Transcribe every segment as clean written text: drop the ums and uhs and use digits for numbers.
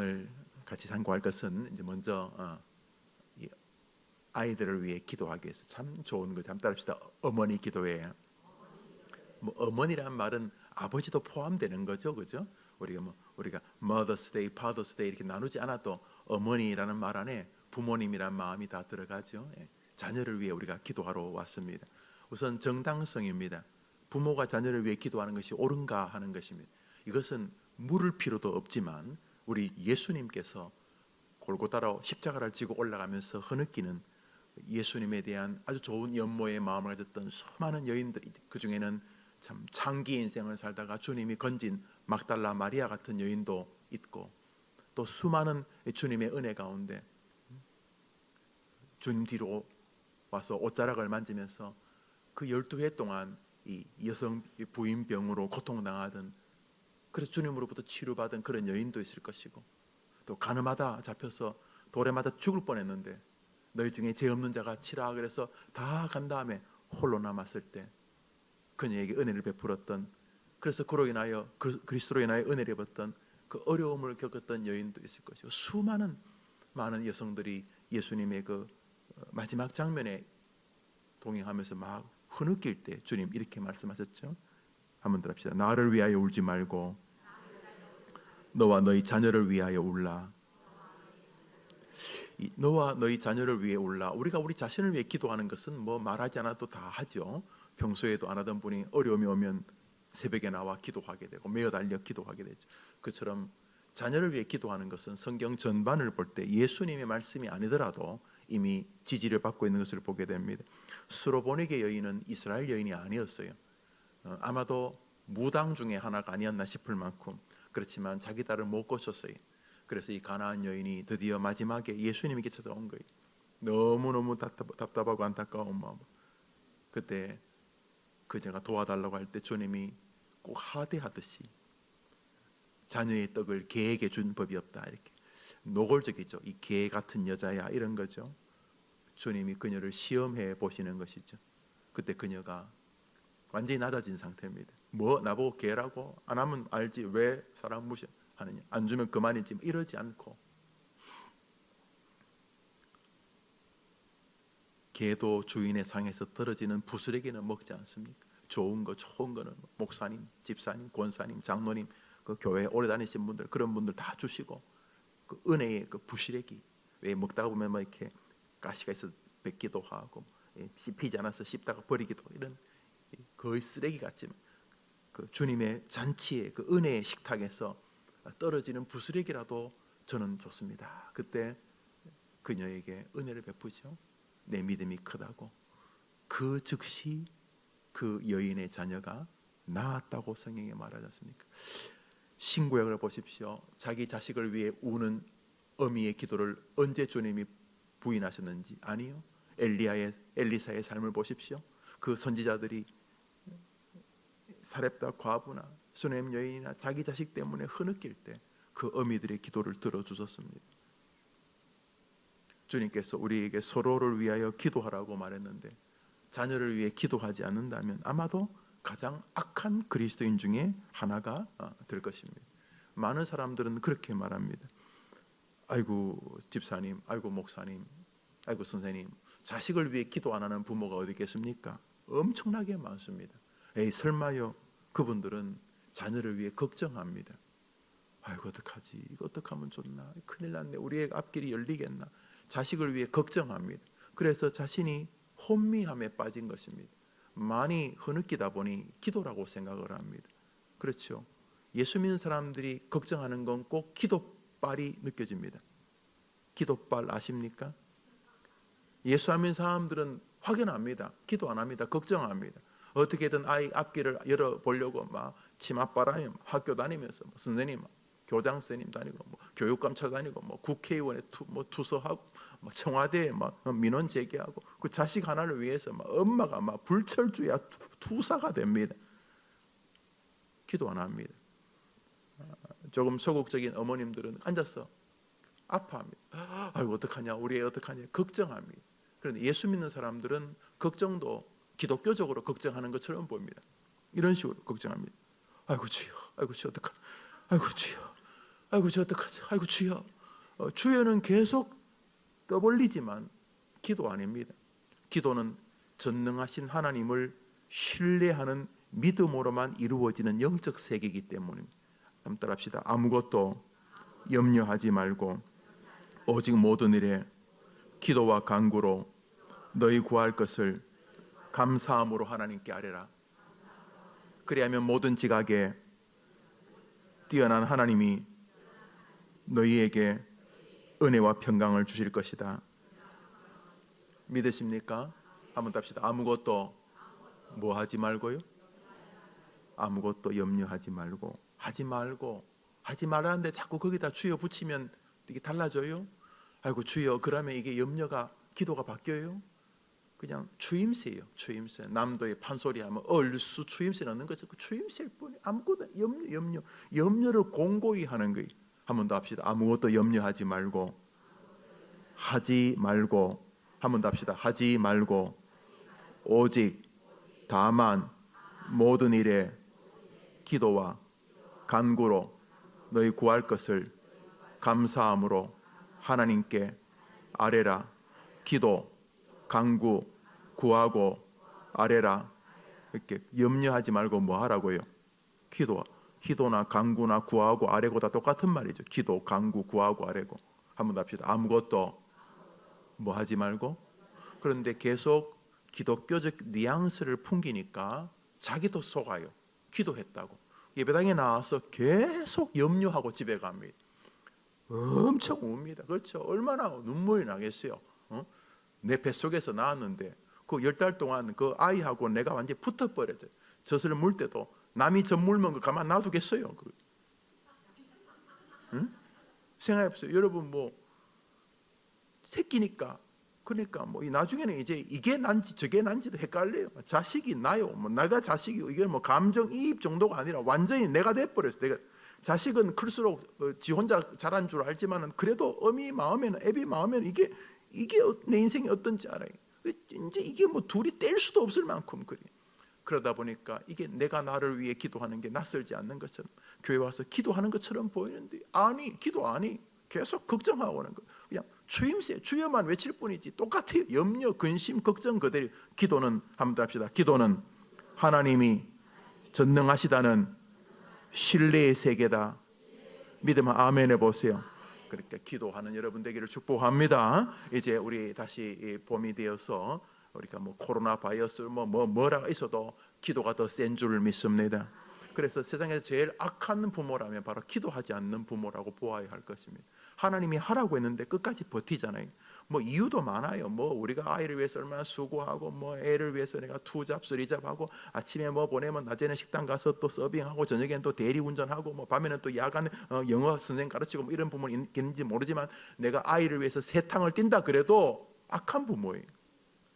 오늘 같이 상고할 것은 이제 먼저 이 아이들을 위해 기도하기 위해서 참 좋은 거. 잠 따릅시다. 어머니 기도회예요. 뭐 어머니란 말은 아버지도 포함되는 거죠, 그죠? 우리가 Mother's Day, Father's Day 이렇게 나누지 않아도 어머니라는 말 안에 부모님이란 마음이 다 들어가죠. 예. 자녀를 위해 우리가 기도하러 왔습니다. 우선 정당성입니다. 부모가 자녀를 위해 기도하는 것이 옳은가 하는 것입니다. 이것은 물을 필요도 없지만 우리 예수님께서 골고다로 십자가를 지고 올라가면서 흐느끼는 예수님에 대한 아주 좋은 연모의 마음을 가졌던 수많은 여인들, 그 중에는 참 장기 인생을 살다가 주님이 건진 막달라 마리아 같은 여인도 있고, 또 수많은 주님의 은혜 가운데 주님 뒤로 와서 옷자락을 만지면서 그 12회 동안 이 여성 부인병으로 고통당하던, 그래서 주님으로부터 치료받은 그런 여인도 있을 것이고, 또 가늠하다 잡혀서 돌에 맞아 죽을 뻔했는데 너희 중에 죄 없는 자가 치라 그래서 다 간 다음에 홀로 남았을 때 그녀에게 은혜를 베풀었던, 그래서 그로 인하여 그리스도로 인하여 은혜를 입었던 그 어려움을 겪었던 여인도 있을 것이고, 많은 여성들이 예수님의 그 마지막 장면에 동행하면서 막 흐느낄 때 주님 이렇게 말씀하셨죠. 한번 더 합시다. 나를 위하여 울지 말고 너와 너희 자녀를 위하여 울라. 너와 너희 자녀를 위해 울라. 우리가 우리 자신을 위해 기도하는 것은 뭐 말하지 않아도 다 하죠. 평소에도 안 하던 분이 어려움이 오면 새벽에 나와 기도하게 되고 매어 달려 기도하게 되죠. 그처럼 자녀를 위해 기도하는 것은 성경 전반을 볼 때 예수님의 말씀이 아니더라도 이미 지지를 받고 있는 것을 보게 됩니다. 수로보니게 여인은 이스라엘 여인이 아니었어요. 아마도 무당 중에 하나가 아니었나 싶을 만큼, 그렇지만 자기 딸을 못 고쳤어요. 그래서 이 가나안 여인이 드디어 마지막에 예수님에게 찾아온 거예요. 너무너무 답답하고 안타까운 마음. 그때 그녀가 도와달라고 할 때 주님이 꼭 하대하듯이 자녀의 떡을 개에게 준 법이 없다, 이렇게 노골적이죠. 이 개 같은 여자야, 이런 거죠. 주님이 그녀를 시험해 보시는 것이죠. 그때 그녀가 완전히 낮아진 상태입니다. 뭐 나보고 개라고? 안 하면 알지 왜 사람 무시하느냐, 안 주면 그만이지, 이러지 않고, 개도 주인의 상에서 떨어지는 부스러기는 먹지 않습니까? 좋은 거는 목사님, 집사님, 권사님, 장로님, 그 교회 오래 다니신 분들, 그런 분들 다 주시고, 그 은혜의 그 부스러기, 왜 먹다가 보면 뭐 이렇게 가시가 있어 뱉기도 하고, 씹히지 않아서 씹다가 버리기도, 이런 거의 쓰레기 같지만 그 주님의 잔치의 그 은혜의 식탁에서 떨어지는 부스러기라도 저는 좋습니다. 그때 그녀에게 은혜를 베푸죠. 내 믿음이 크다고. 그 즉시 그 여인의 자녀가 나았다고 성경에 말하지 않습니까? 신구약을 보십시오. 자기 자식을 위해 우는 어미의 기도를 언제 주님이 부인하셨는지. 아니요. 엘리사의 삶을 보십시오. 그 선지자들이 사렙다 과부나 수넴 여인이나 자기 자식 때문에 흐느낄 때 그 어미들의 기도를 들어주셨습니다. 주님께서 우리에게 서로를 위하여 기도하라고 말했는데, 자녀를 위해 기도하지 않는다면 아마도 가장 악한 그리스도인 중에 하나가 될 것입니다. 많은 사람들은 그렇게 말합니다. 아이고 집사님, 아이고 목사님, 아이고 선생님, 자식을 위해 기도 안 하는 부모가 어디 있겠습니까? 엄청나게 많습니다. 에이 설마요. 그분들은 자녀를 위해 걱정합니다. 아이고 어떡하지, 이거 어떡하면 좋나, 큰일 났네, 우리의 앞길이 열리겠나, 자식을 위해 걱정합니다. 그래서 자신이 혼미함에 빠진 것입니다. 많이 흐느끼다 보니 기도라고 생각을 합니다. 그렇죠. 예수 믿는 사람들이 걱정하는 건 꼭 기도빨이 느껴집니다. 기도빨 아십니까? 예수 안 믿는 사람들은 확연합니다. 기도 안 합니다. 걱정합니다. 어떻게든 아이 앞길을 열어보려고 막 치맛바람에 학교 다니면서 선생님, 교장 선생님 다니고 교육감 찾아다니고 국회의원에 투서하고 청와대에 민원 제기하고, 그 자식 하나를 위해서 엄마가 불철주야 투사가 됩니다. 기도 안 합니다. 조금 소극적인 어머님들은 앉아서 아파합니다. 아이고 어떡하냐, 우리 애 어떡하냐, 걱정합니다. 그런데 예수 믿는 사람들은 걱정도 기독교적으로 걱정하는 것처럼 보입니다. 이런 식으로 걱정합니다. 아이고 주여, 아이고 주여 어떡하나, 아이고 주여, 아이고 저 어떡하지? 아이고 주여. 주여는 계속 떠벌리지만 기도 아닙니다. 기도는 전능하신 하나님을 신뢰하는 믿음으로만 이루어지는 영적 세계이기 때문입니다. 한번 따라합시다. 아무것도 염려하지 말고 오직 모든 일에 기도와 간구로 너희 구할 것을 감사함으로 하나님께 아뢰라. 그리하면 모든 지각에 뛰어난 하나님이 너희에게 은혜와 평강을 주실 것이다. 믿으십니까? 한번 답시다. 아무것도 뭐 하지 말고요? 아무것도 염려하지 말고 하지 말라는데 자꾸 거기다 주여 붙이면 이게 달라져요? 아이고 주여, 그러면 이게 염려가 기도가 바뀌어요? 그냥 추임새예요. 추임새. 남도의 판소리하면 얼쑤 추임새 넣는 거죠. 그 추임새일 뿐이 아무것도 염려를 공고히 하는 거예요. 한 번 더 합시다. 아무것도 염려하지 말고 하지 말고 한 번 더 합시다. 하지 말고 오직 다만 모든 일에 기도와 간구로 너희 구할 것을 감사함으로 하나님께 아뢰라. 기도, 간구, 구하고 아뢰라. 이렇게 염려하지 말고 뭐 하라고요? 기도나 간구나 구하고 아뢰고 다 똑같은 말이죠. 기도, 간구, 구하고 아뢰고. 한번 합시다. 아무것도 뭐 하지 말고. 그런데 계속 기독교적 뉘앙스를 풍기니까 자기도 속아요. 기도했다고. 예배당에 나와서 계속 염려하고 집에 갑니다. 엄청 웁니다. 그렇죠? 얼마나 눈물이 나겠어요. 내 뱃속에서 나왔는데 그 10달 동안 그 아이하고 내가 완전히 붙어버렸어요. 젖을 물 때도 남이 젖 물면 그 가만 놔두겠어요? 응? 생각해보세요. 여러분 뭐 새끼니까 그러니까 뭐 나중에는 이제 이게 난지 저게 난지도 헷갈려요. 자식이 나요. 뭐 내가 자식이고 이게 뭐 감정이입 정도가 아니라 완전히 내가 돼버렸어요. 내가 자식은 클수록 지 혼자 자란 줄 알지만은 그래도 어미 마음에는 애비 마음에는 이게 내 인생이 어떤지 알아요. 이제 이게 뭐 둘이 뗄 수도 없을 만큼 그래. 그러다 보니까 이게 내가 나를 위해 기도하는 게 낯설지 않는 것처럼 교회 와서 기도하는 것처럼 보이는데 아니 기도 아니 계속 걱정하고 하는 거. 그냥 추임새 주여만 외칠 뿐이지 똑같아요. 염려, 근심, 걱정 그대로. 기도는 한번 합시다. 기도는 하나님이 전능하시다는 신뢰의 세계다. 믿으면 아멘 해보세요. 그렇게 기도하는 여러분 되기를 축복합니다. 이제 우리 다시 봄이 되어서 우리가 뭐 코로나 바이러스 뭐라가 있어도 기도가 더 센 줄 믿습니다. 그래서 세상에서 제일 악한 부모라면 바로 기도하지 않는 부모라고 보아야 할 것입니다. 하나님이 하라고 했는데 끝까지 버티잖아요. 뭐 이유도 많아요. 뭐 우리가 아이를 위해서 얼마나 수고하고 뭐 애를 위해서 내가 투잡 쓰리잡하고 아침에 뭐 보내면 낮에는 식당 가서 또 서빙하고 저녁에는 또 대리운전하고 뭐 밤에는 또 야간 영어 선생 가르치고 뭐 이런 부모는 있는지 모르지만 내가 아이를 위해서 세탕을 뛴다 그래도 악한 부모예요.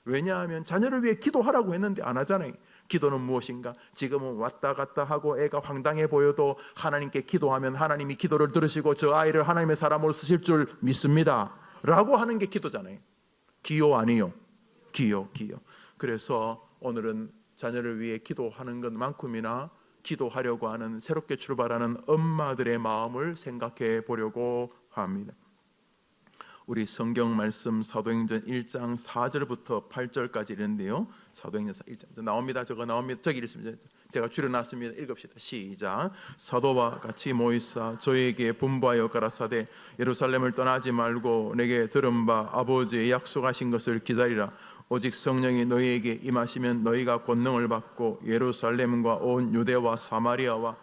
왜냐하면 자녀를 위해 기도하라고 했는데 안 하잖아요. 기도는 무엇인가? 지금은 왔다 갔다 하고 애가 황당해 보여도 하나님께 기도하면 하나님이 기도를 들으시고 저 아이를 하나님의 사람으로 쓰실 줄 믿습니다 라고 하는 게 기도잖아요. 기요 아니요? 기요. 그래서 오늘은 자녀를 위해 기도하는 것만큼이나 기도하려고 하는 새롭게 출발하는 엄마들의 마음을 생각해 보려고 합니다. 우리 성경 말씀 사도행전 1장 4절부터 8절까지 있는데요. 사도행전 1장 나옵니다. 저거 나옵니다. 저기 있습니다. 제가 줄여놨습니다. 읽읍시다. 시작. 사도와 같이 모이사 저에게 분부하여 가라사대 예루살렘을 떠나지 말고 내게 들은 바 아버지의 약속하신 것을 기다리라. 오직 성령이 너희에게 임하시면 너희가 권능을 받고 예루살렘과 온 유대와 사마리아와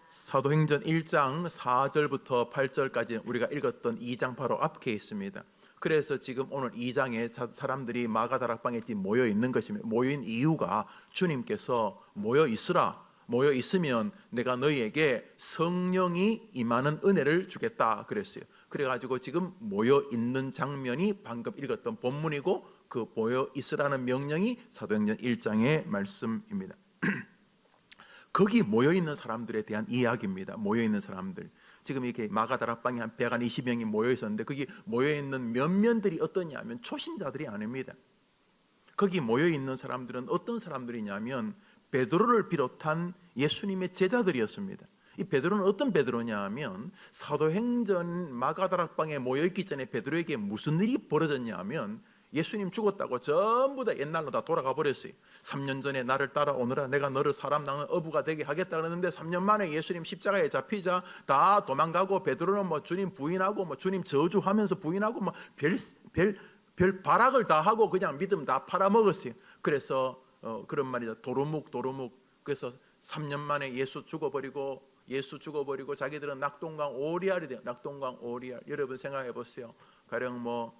사도행전 1장 4절부터 8절까지 우리가 읽었던 2장 바로 앞에 있습니다. 그래서 지금 오늘 2장에 사람들이 마가다락방에 지금 모여 있는 것입니다. 모인 이유가 주님께서 모여 있으라. 모여 있으면 내가 너희에게 성령이 임하는 은혜를 주겠다 그랬어요. 그래가지고 지금 모여 있는 장면이 방금 읽었던 본문이고 그 모여 있으라는 명령이 사도행전 1장의 말씀입니다. 거기 모여있는 사람들에 대한 이야기입니다. 모여있는 사람들. 지금 이렇게 마가다락방에 한 120명이 모여있었는데 거기 모여있는 면면들이 어떠냐면 초신자들이 아닙니다. 거기 모여있는 사람들은 어떤 사람들이냐면 베드로를 비롯한 예수님의 제자들이었습니다. 이 베드로는 어떤 베드로냐 하면 사도행전 마가다락방에 모여있기 전에 베드로에게 무슨 일이 벌어졌냐 하면 예수님 죽었다고 전부 다 옛날로 다 돌아가 버렸어요. 3년 전에 나를 따라오너라 내가 너를 사람 낚는 어부가 되게 하겠다 그러는데 3년 만에 예수님 십자가에 잡히자 다 도망가고 베드로는 뭐 주님 부인하고 뭐 주님 저주하면서 부인하고 뭐 별 발악을 다 하고 그냥 믿음 다 팔아먹었어요. 그래서 그런 말이죠. 도루묵. 그래서 3년 만에 예수 죽어버리고 자기들은 낙동강 오리알이 돼요. 낙동강 오리알. 여러분 생각해 보세요. 가령 뭐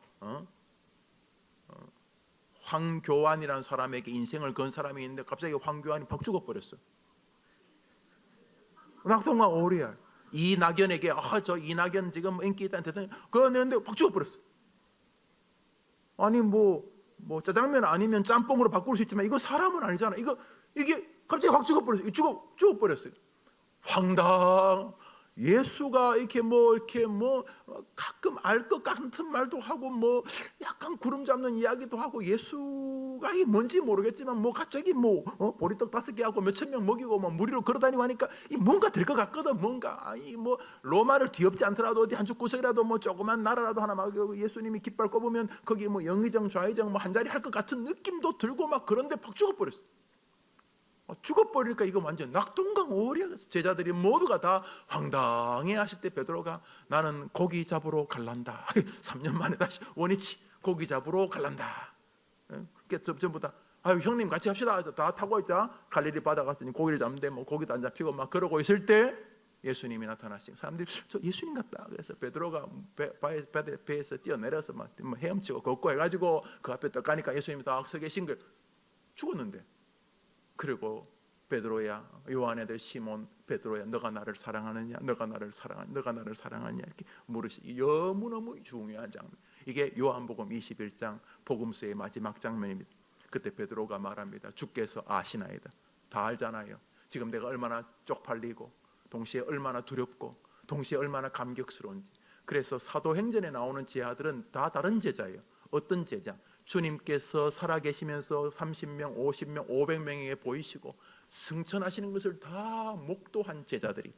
황교안이라는 사람에게 인생을 건 사람이 있는데 갑자기 황교안이 팍 죽어버렸어. 낙동강 오리알. 이낙연에게 저 이낙연 지금 인기 있다는 대통령 그러는데 팍 죽어버렸어. 아니 뭐 짜장면 아니면 짬뽕으로 바꿀 수 있지만 이거 사람은 아니잖아. 이게 갑자기 확 죽어버렸어요. 죽어버렸어요. 황당. 예수가 이렇게 가끔 알 것 같은 말도 하고 뭐 약간 구름 잡는 이야기도 하고 예수가 이게 뭔지 모르겠지만 뭐 갑자기 보리떡 5개 하고 몇천 명 먹이고 뭐 무리로 걸어다니고 하니까 이 뭔가 될 것 같거든. 뭔가 뭐 로마를 뒤엎지 않더라도 어디 한쪽 구석이라도 뭐 조그만 나라라도 하나 막 예수님이 깃발 꼽으면 거기 뭐 영의정 좌의정 뭐 한 자리 할 것 같은 느낌도 들고 막 그런데 팍 죽어버렸어. 죽어버리니까 이거 완전 낙동강 오리야. 제자들이 모두가 다 황당해 하실 때 베드로가 나는 고기 잡으러 갈란다. 3년 만에 다시 원위치 고기 잡으러 갈란다. 그러니까 전부 다 아유 형님 같이 합시다. 다 타고 있자. 갈릴리 바다 갔으니 고기를 잡는데 뭐 고기도 안 잡히고 막 그러고 있을 때 예수님이 나타나시고 사람들이 저 예수님 같다. 그래서 베드로가 배에서 뛰어내려서 막 헤엄치고 걷고 해가지고 그 앞에 딱 가니까 예수님이 딱 서 계신 거예요. 죽었는데. 그리고 베드로야 요한의 아들 시몬 베드로야 너가 나를 사랑하느냐 너가 나를 사랑하느냐 이렇게 물으시. 너무너무 중요한 장면. 이게 요한복음 21장 복음서의 마지막 장면입니다. 그때 베드로가 말합니다. 주께서 아시나이다. 다 알잖아요. 지금 내가 얼마나 쪽팔리고 동시에 얼마나 두렵고 동시에 얼마나 감격스러운지. 그래서 사도행전에 나오는 제자들은 다 다른 제자예요. 어떤 제자? 주님께서 살아계시면서 30명, 50명, 500명에게 보이시고 승천하시는 것을 다 목도한 제자들이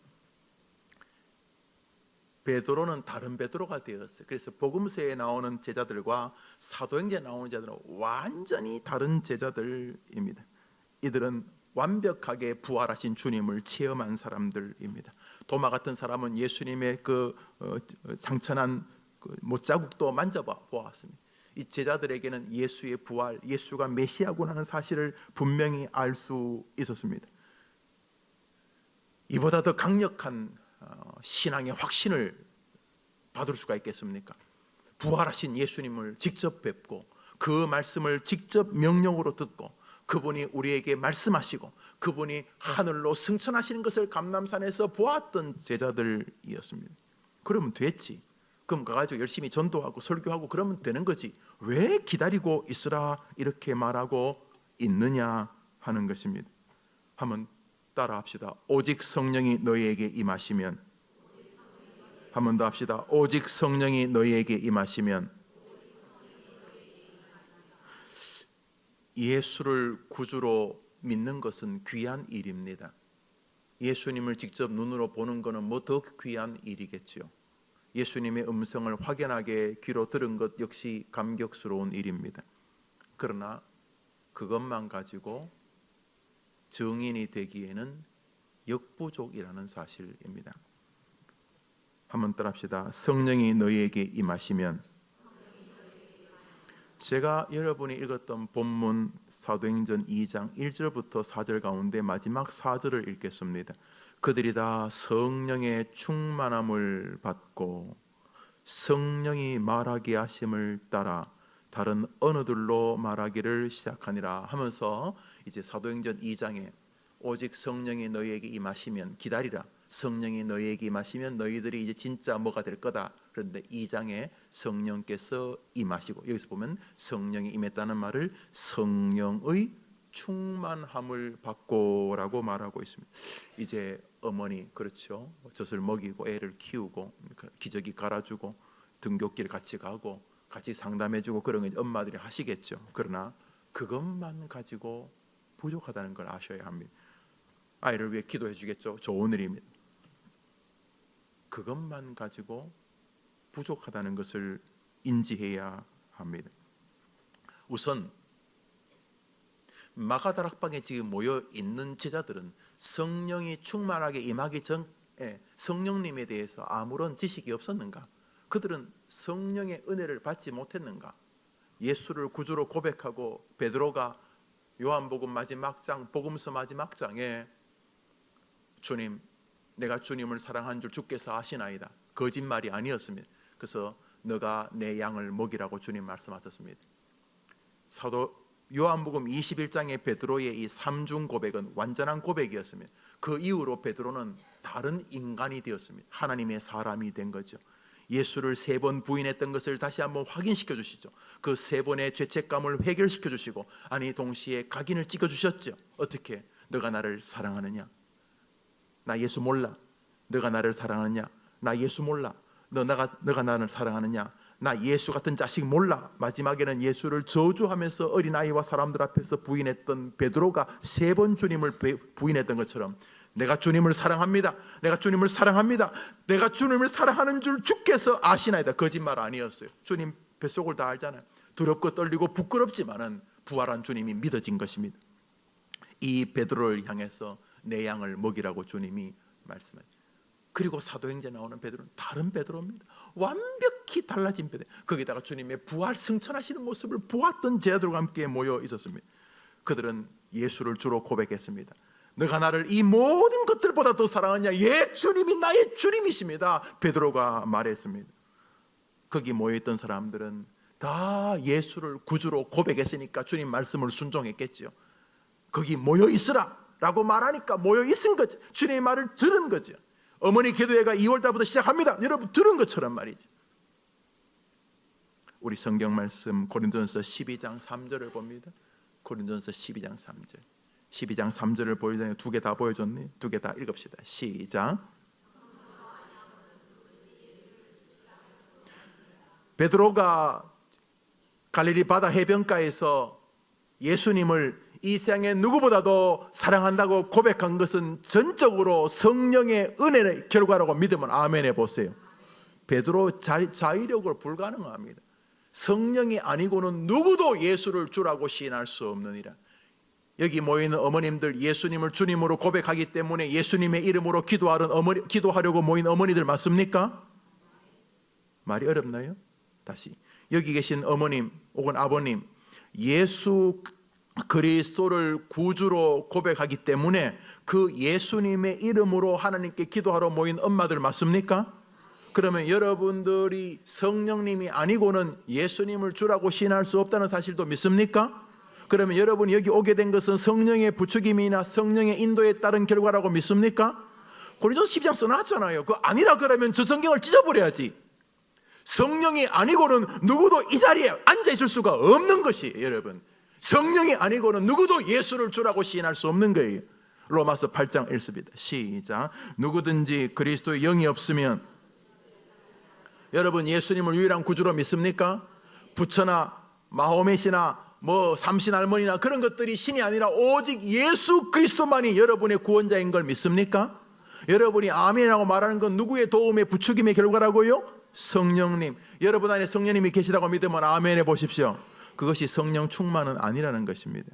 베드로는 다른 베드로가 되었어요. 그래서 복음서에 나오는 제자들과 사도행전에 나오는 제자들은 완전히 다른 제자들입니다. 이들은 완벽하게 부활하신 주님을 체험한 사람들입니다. 도마 같은 사람은 예수님의 상처난 못자국도 만져보았습니다. 이 제자들에게는 예수의 부활, 예수가 메시아구나 하는 사실을 분명히 알 수 있었습니다. 이보다 더 강력한 신앙의 확신을 받을 수가 있겠습니까? 부활하신 예수님을 직접 뵙고 그 말씀을 직접 명령으로 듣고 그분이 우리에게 말씀하시고 그분이 하늘로 승천하시는 것을 감람산에서 보았던 제자들이었습니다. 그러면 됐지. 그럼 가가지고 열심히 전도하고 설교하고 그러면 되는 거지. 왜 기다리고 있으라 이렇게 말하고 있느냐 하는 것입니다. 한번 따라합시다. 오직 성령이 너희에게 임하시면. 한 번 더 합시다. 오직 성령이 너희에게 임하시면. 예수를 구주로 믿는 것은 귀한 일입니다. 예수님을 직접 눈으로 보는 것은 뭐 더 귀한 일이겠지요. 예수님의 음성을 확연하게 귀로 들은 것 역시 감격스러운 일입니다. 그러나 그것만 가지고 증인이 되기에는 역부족이라는 사실입니다. 한번 따라합시다. 성령이 너희에게 임하시면. 제가 여러분이 읽었던 본문 사도행전 2장 1절부터 4절 가운데 마지막 4절을 읽겠습니다. 그들이 다 성령의 충만함을 받고 성령이 말하게 하심을 따라 다른 언어들로 말하기를 시작하니라 하면서 이제 사도행전 2장에 오직 성령이 너희에게 임하시면 기다리라. 성령이 너희에게 임하시면 너희들이 이제 진짜 뭐가 될 거다. 그런데 2장에 성령께서 임하시고 여기서 보면 성령이 임했다는 말을 성령의 충만함을 받고라고 말하고 있습니다. 이제 어머니 그렇죠. 젖을 먹이고 애를 키우고 기저귀 갈아주고 등굣길 같이 가고 같이 상담해주고 그런 거 엄마들이 하시겠죠. 그러나 그것만 가지고 부족하다는 걸 아셔야 합니다. 아이를 위해 기도해 주겠죠. 좋은 일입니다. 그것만 가지고 부족하다는 것을 인지해야 합니다. 우선 마가다락방에 지금 모여 있는 제자들은 성령이 충만하게 임하기 전에 성령님에 대해서 아무런 지식이 없었는가? 그들은 성령의 은혜를 받지 못했는가? 예수를 구주로 고백하고 베드로가 요한복음 마지막 장, 복음서 마지막 장에 주님, 내가 주님을 사랑한 줄 주께서 아시나이다. 거짓말이 아니었습니다. 그래서 너가 내 양을 먹이라고 주님 말씀하셨습니다. 사도 요한복음 21장의 베드로의 이 삼중 고백은 완전한 고백이었습니다. 그 이후로 베드로는 다른 인간이 되었습니다. 하나님의 사람이 된 거죠. 예수를 3번 부인했던 것을 다시 한번 확인시켜 주시죠. 그 3번의 죄책감을 해결시켜 주시고, 아니 동시에 각인을 찍어 주셨죠. 어떻게? 너가 나를 사랑하느냐? 나 예수 몰라. 너가 나를 사랑하느냐? 나 예수 몰라. 너가 나를 사랑하느냐? 나 예수 같은 자식 몰라. 마지막에는 예수를 저주하면서 어린아이와 사람들 앞에서 부인했던 베드로가 3번 주님을 부인했던 것처럼 내가 주님을 사랑합니다. 내가 주님을 사랑합니다. 내가 주님을 사랑하는 줄 주께서 아시나이다. 거짓말 아니었어요. 주님 뱃속을 다 알잖아요. 두렵고 떨리고 부끄럽지만은 부활한 주님이 믿어진 것입니다. 이 베드로를 향해서 내 양을 먹이라고 주님이 말씀하셨어요. 그리고 사도행전에 나오는 베드로는 다른 베드로입니다. 완벽히 달라진 베드로. 거기다가 주님의 부활 승천하시는 모습을 보았던 제자들과 함께 모여 있었습니다. 그들은 예수를 주로 고백했습니다. 너가 나를 이 모든 것들보다 더 사랑하냐? 예, 주님이 나의 주님이십니다. 베드로가 말했습니다. 거기 모여있던 사람들은 다 예수를 구주로 고백했으니까 주님 말씀을 순종했겠죠. 거기 모여 있으라 라고 말하니까 모여 있은 거죠. 주님의 말을 들은 거죠. 어머니 기도회가 2월달부터 시작합니다. 여러분 들은 것처럼 말이죠. 우리 성경 말씀 고린도전서 12장 3절을 봅니다. 고린도전서 12장 3절. 12장 3절을 보여주니 2개 다 보여줬니? 2개 다 읽읍시다. 시작. 베드로가 갈릴리 바다 해변가에서 예수님을 이 세상의 누구보다도 사랑한다고 고백한 것은 전적으로 성령의 은혜의 결과라고 믿으면 아멘 해보세요. 베드로 자의력으로 불가능합니다. 성령이 아니고는 누구도 예수를 주라고 시인할 수 없느니라. 여기 모이는 어머님들 예수님을 주님으로 고백하기 때문에 예수님의 이름으로 기도하려고 모인 어머니들 맞습니까? 말이 어렵나요? 다시 여기 계신 어머님 혹은 아버님 예수 그리스도를 구주로 고백하기 때문에 그 예수님의 이름으로 하나님께 기도하러 모인 엄마들 맞습니까? 그러면 여러분들이 성령님이 아니고는 예수님을 주라고 시인할 수 없다는 사실도 믿습니까? 그러면 여러분이 여기 오게 된 것은 성령의 부추김이나 성령의 인도에 따른 결과라고 믿습니까? 고린도서 12장 써놨잖아요. 그거 아니라 그러면 저 성경을 찢어버려야지. 성령이 아니고는 누구도 이 자리에 앉아 있을 수가 없는 것이에요. 여러분, 성령이 아니고는 누구도 예수를 주라고 시인할 수 없는 거예요. 로마서 8장 1절입니다. 시작. 누구든지 그리스도의 영이 없으면, 여러분 예수님을 유일한 구주로 믿습니까? 부처나 마호멧이나 삼신 할머니나 그런 것들이 신이 아니라 오직 예수 그리스도만이 여러분의 구원자인 걸 믿습니까? 여러분이 아멘이라고 말하는 건 누구의 도움의 부추김의 결과라고요? 성령님. 여러분 안에 성령님이 계시다고 믿으면 아멘 해보십시오. 그것이 성령 충만은 아니라는 것입니다.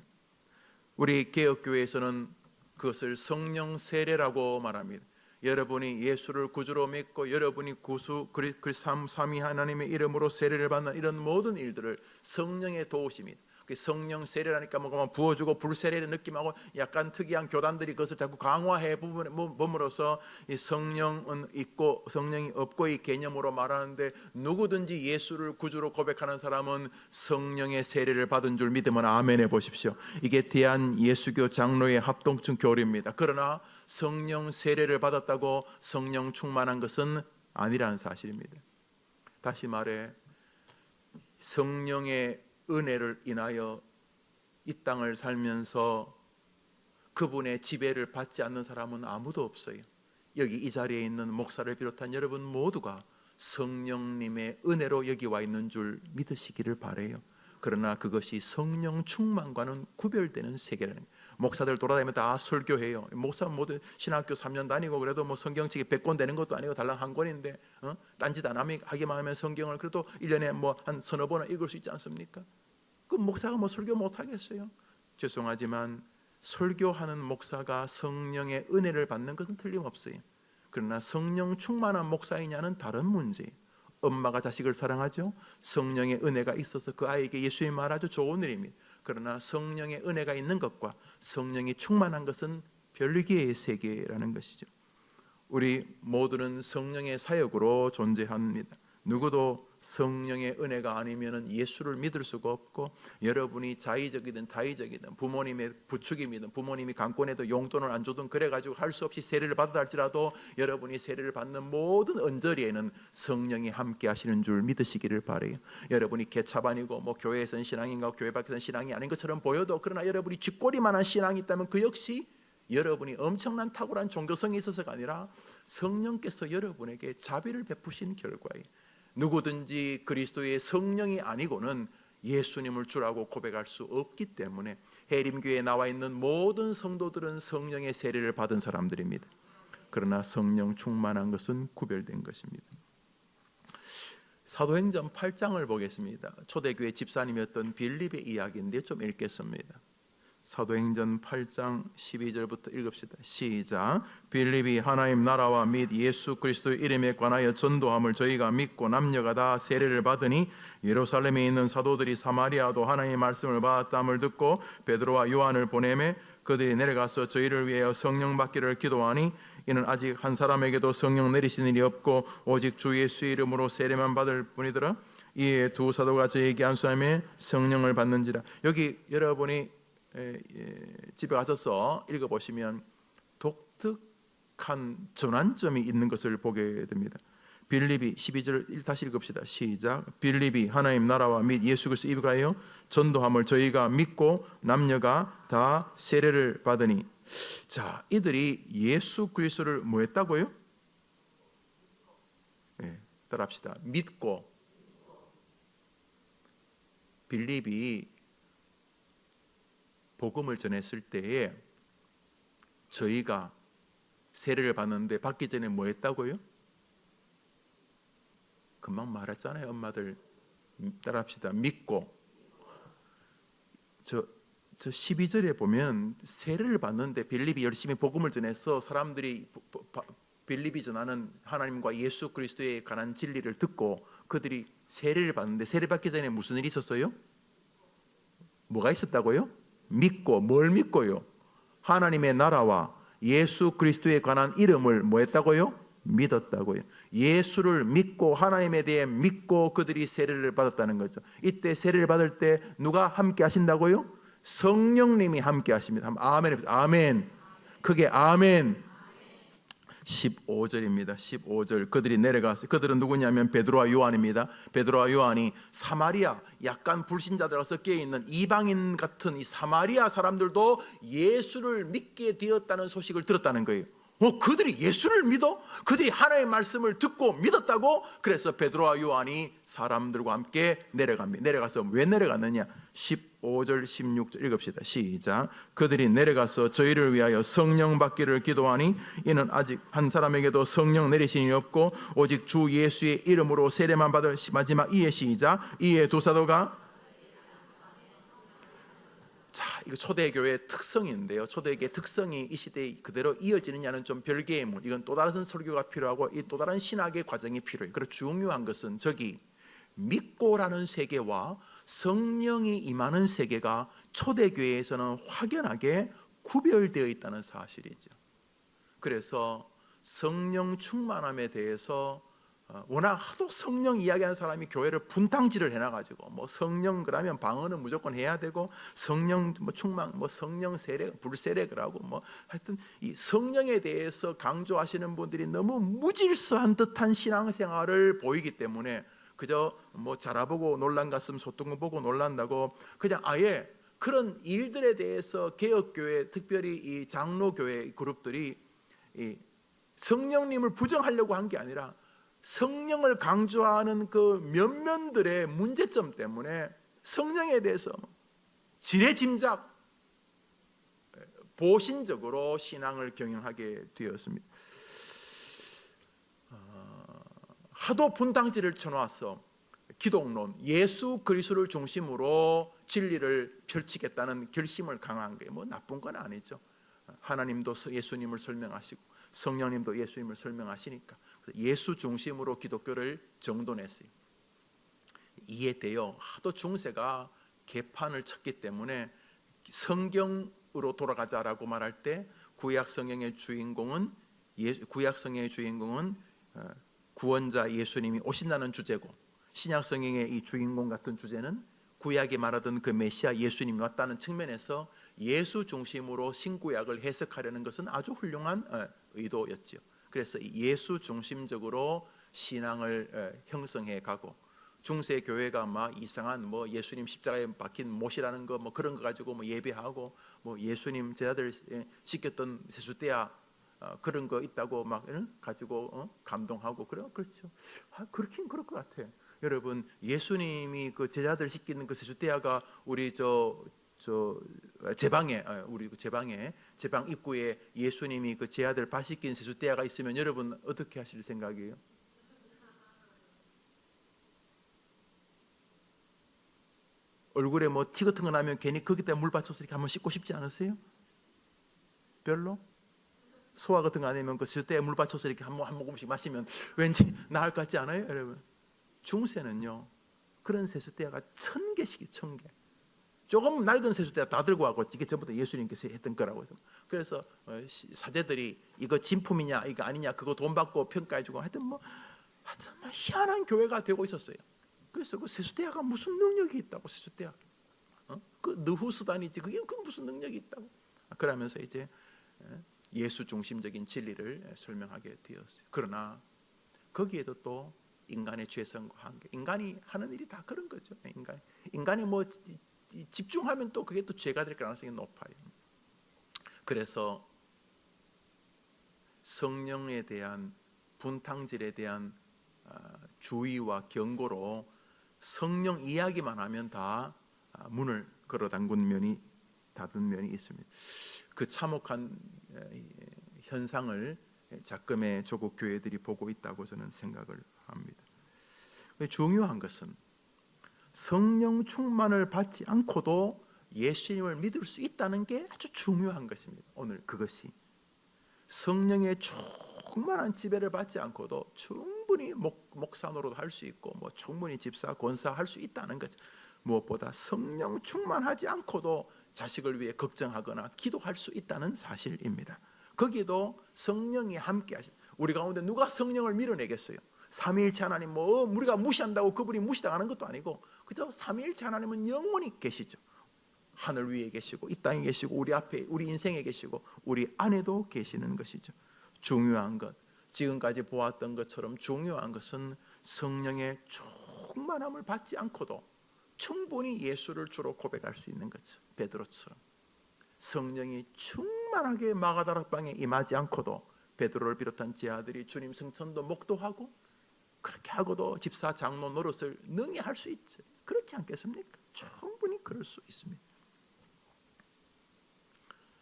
우리 개혁교회에서는 그것을 성령 세례라고 말합니다. 여러분이 예수를 구주로 믿고 여러분이 구수 삼위 하나님의 이름으로 세례를 받는 이런 모든 일들을 성령의 도우심이, 성령 세례라니까 뭔가 부어주고 불세례의 느낌하고 약간 특이한 교단들이 그것을 자꾸 강화해 봄으로써 이 성령은 있고 성령이 없고 이 개념으로 말하는데, 누구든지 예수를 구주로 고백하는 사람은 성령의 세례를 받은 줄 믿으면 아멘 해보십시오. 이게 대한 예수교 장로의 합동층 교리입니다. 그러나 성령 세례를 받았다고 성령 충만한 것은 아니라는 사실입니다. 다시 말해 성령의 은혜를 인하여 이 땅을 살면서 그분의 지배를 받지 않는 사람은 아무도 없어요. 여기 이 자리에 있는 목사를 비롯한 여러분 모두가 성령님의 은혜로 여기 와 있는 줄 믿으시기를 바라요. 그러나 그것이 성령 충만과는 구별되는 세계라는 거예요. 목사들 돌아다니면 다 설교해요. 목사 모두 신학교 3년 다니고 그래도 뭐 성경책이 100권 되는 것도 아니고 달랑 한 권인데 딴짓 안 하기만 하면 성경을 그래도 1년에 뭐 한 서너 번은 읽을 수 있지 않습니까? 그 목사가 뭐 설교 못 하겠어요? 죄송하지만 설교하는 목사가 성령의 은혜를 받는 것은 틀림없어요. 그러나 성령 충만한 목사이냐는 다른 문제예요. 엄마가 자식을 사랑하죠. 성령의 은혜가 있어서 그 아이에게 예수님 말하죠. 좋은 일입니다. 그러나 성령의 은혜가 있는 것과 성령이 충만한 것은 별개의 세계라는 것이죠. 우리 모두는 성령의 사역으로 존재합니다. 누구도 성령의 은혜가 아니면 예수를 믿을 수가 없고, 여러분이 자의적이든 타의적이든 부모님의 부축이든 부모님이 강권해도 용돈을 안 주든 그래가지고 할 수 없이 세례를 받았다 할지라도 여러분이 세례를 받는 모든 언저리에는 성령이 함께 하시는 줄 믿으시기를 바라요. 여러분이 개차반이고 뭐 교회에서는 신앙인가 교회 밖에서는 신앙이 아닌 것처럼 보여도, 그러나 여러분이 쥐꼬리만한 신앙이 있다면 그 역시 여러분이 엄청난 탁월한 종교성이 있어서가 아니라 성령께서 여러분에게 자비를 베푸신 결과예요. 누구든지 그리스도의 성령이 아니고는 예수님을 주라고 고백할 수 없기 때문에 해림교회에 나와 있는 모든 성도들은 성령의 세례를 받은 사람들입니다. 그러나 성령 충만한 것은 구별된 것입니다. 사도행전 8장을 보겠습니다. 초대교회 집사님이었던 빌립의 이야기인데 좀 읽겠습니다. 사도행전 8장 12절부터 읽읍시다. 시작. 빌립이 하나님 나라와 및 예수 그리스도의 이름에 관하여 전도함을 저희가 믿고 남녀가 다 세례를 받으니 예루살렘에 있는 사도들이 사마리아도 하나님의 말씀을 받았다함을 듣고 베드로와 요한을 보내매 그들이 내려가서 저희를 위하여 성령 받기를 기도하니 이는 아직 한 사람에게도 성령 내리신 일이 없고 오직 주 예수의 이름으로 세례만 받을 뿐이더라. 이에 두 사도가 저에게 안수하며 성령을 받는지라. 여기 여러분이 집에 가셔서 읽어보시면 독특한 전환점이 있는 것을 보게 됩니다. 빌립이 12절 다시 읽읍시다. 시작. 빌립이 하나님 나라와 및 예수 그리스도 입가하여 전도함을 저희가 믿고 남녀가 다 세례를 받으니. 자, 이들이 예수 그리스도를 뭐 했다고요? 따라합시다. 믿고. 빌립이 복음을 전했을 때에 저희가 세례를 받는데 받기 전에 뭐 했다고요? 금방 말했잖아요. 엄마들 따라합시다. 믿고. 저 12절에 보면 세례를 받는데 빌립이 열심히 복음을 전해서 사람들이 빌립이 전하는 하나님과 예수 그리스도에 관한 진리를 듣고 그들이 세례를 받는데 세례 받기 전에 무슨 일이 있었어요? 뭐가 있었다고요? 믿고. 뭘 믿고요? 하나님의 나라와 예수 그리스도에 관한 이름을 뭐 했다고요? 믿었다고요. 예수를 믿고 하나님에 대해 믿고 그들이 세례를 받았다는 거죠. 이때 세례를 받을 때 누가 함께 하신다고요? 성령님이 함께 하십니다. 아멘. 아멘. 크게 아멘. 15절입니다. 15절. 그들이 내려가서, 그들은 누구냐면 베드로와 요한입니다. 베드로와 요한이 사마리아, 약간 불신자들과 섞여 있는 이방인 같은 이 사마리아 사람들도 예수를 믿게 되었다는 소식을 들었다는 거예요. 그들이 예수를 믿어? 그들이 하나님의 말씀을 듣고 믿었다고? 그래서 베드로와 요한이 사람들과 함께 내려갑니다. 내려가서 왜 내려갔느냐? 15절 16절 읽읍시다. 시작. 그들이 내려가서 저희를 위하여 성령 받기를 기도하니 이는 아직 한 사람에게도 성령 내리신 일이 없고 오직 주 예수의 이름으로 세례만 받을. 마지막 이에 시작. 이에 두 사도가. 자, 이거 초대교회의 특성인데요. 초대교회의 특성이 이 시대에 그대로 이어지느냐는 좀 별개의 문. 이건 또 다른 설교가 필요하고 이 또 다른 신학의 과정이 필요해요. 그리고 중요한 것은 저기 믿고라는 세계와 성령이 임하는 세계가 초대교회에서는 확연하게 구별되어 있다는 사실이죠. 그래서 성령 충만함에 대해서 워낙 하도 성령 이야기하는 사람이 교회를 분탕질을 해놔가지고 뭐 성령 그러면 방언은 무조건 해야 되고 성령 뭐 충만 뭐 성령 세례 불세례 그러고 뭐 하여튼 이 성령에 대해서 강조하시는 분들이 너무 무질서한 듯한 신앙생활을 보이기 때문에 그저 뭐 자라보고 놀란 가슴 소뚱 보고 놀란다고 그냥 아예 그런 일들에 대해서 개혁교회 특별히 이 장로교회 그룹들이 이 성령님을 부정하려고 한 게 아니라 성령을 강조하는 그 면면들의 문제점 때문에 성령에 대해서 지레짐작 보신적으로 신앙을 경영하게 되었습니다. 하도 분탕질을 쳐놓아서 기독론, 예수 그리스도를 중심으로 진리를 펼치겠다는 결심을 강한 게 뭐 나쁜 건 아니죠. 하나님도 예수님을 설명하시고 성령님도 예수님을 설명하시니까 예수 중심으로 기독교를 정돈했어요. 이해돼요. 하도 중세가 개판을 쳤기 때문에 성경으로 돌아가자라고 말할 때 구약 성경의 주인공은 구원자 예수님이 오신다는 주제고, 신약 성경의 이 주인공 같은 주제는 구약이 말하던 그 메시아 예수님이 왔다는 측면에서 예수 중심으로 신구약을 해석하려는 것은 아주 훌륭한 의도였지요. 그래서 예수 중심적으로 신앙을 형성해 가고, 중세 교회가 막 이상한 뭐 예수님 십자가에 박힌 못이라는 거 뭐 그런 거 가지고 뭐 예배하고, 뭐 예수님 제자들 씻겼던 세숫대야 그런 거 있다고 막 가지고 감동하고 그래요. 그렇죠. 그렇긴 그럴 것 같아. 여러분, 예수님이 그 제자들 씻기는 그 세숫대야가 우리 제방에 제방 입구에 예수님이 그 제자들 발 씻긴 세숫대야가 있으면 여러분 어떻게 하실 생각이에요? 얼굴에 뭐 티 같은 거 나면 괜히 거기다 물 받쳐서 이렇게 한번 씻고 싶지 않으세요? 별로? 소화 같은 거 아니면 그 세숫대에 물 받쳐서 이렇게 한 모금씩 마시면 왠지 나을 것 같지 않아요, 여러분? 중세는요 그런 세숫대야가 1000개씩이 1000개. 조금 낡은 세숫대야 다 들고 와고 이게 전부 다 예수님께서 했던 거라고 해서. 그래서 사제들이 이거 진품이냐 이거 아니냐 그거 돈 받고 평가해주고 하여튼 뭐 희한한 교회가 되고 있었어요. 그래서 그 세숫대야가 무슨 능력이 있다고, 세숫대야 그 느후수단이지 그게 그 무슨 능력이 있다고. 그러면서 이제 예수 중심적인 진리를 설명하게 되었어요. 그러나 거기에도 또 인간의 죄성과 한계, 인간이 하는 일이 다 그런 거죠. 인간이 뭐 집중하면 또 그게 또 죄가 될 가능성이 높아요. 그래서 성령에 대한 분탕질에 대한 주의와 경고로 성령 이야기만 하면 다 문을 걸어 닫은 면이 있습니다. 그 참혹한 현상을 작금의 조국 교회들이 보고 있다고 저는 생각을 합니다. 중요한 것은 성령 충만을 받지 않고도 예수님을 믿을 수 있다는 게 아주 중요한 것입니다. 오늘 그것이 성령의 충만한 지배를 받지 않고도 충분히 목사 노릇 할 수 있고 뭐 충분히 집사 권사 할 수 있다는 것. 무엇보다 성령 충만하지 않고도 자식을 위해 걱정하거나 기도할 수 있다는 사실입니다. 거기에도 성령이 함께 하시. 우리 가운데 누가 성령을 밀어내겠어요? 삼위일체 하나님 뭐 우리가 무시한다고 그분이 무시당하는 것도 아니고, 그저 삼위일체 하나님은 영원히 계시죠. 하늘 위에 계시고 이 땅에 계시고 우리 앞에 우리 인생에 계시고 우리 안에도 계시는 것이죠. 중요한 것, 지금까지 보았던 것처럼 중요한 것은 성령의 충만함을 받지 않고도 충분히 예수를 주로 고백할 수 있는 거죠. 베드로처럼 성령이 충만하게 마가다락방에 임하지 않고도 베드로를 비롯한 제 아들이 주님 승천도 목도하고 그렇게 하고도 집사 장로 노릇을 능히 할 수 있죠. 그렇지 않겠습니까? 충분히 그럴 수 있습니다.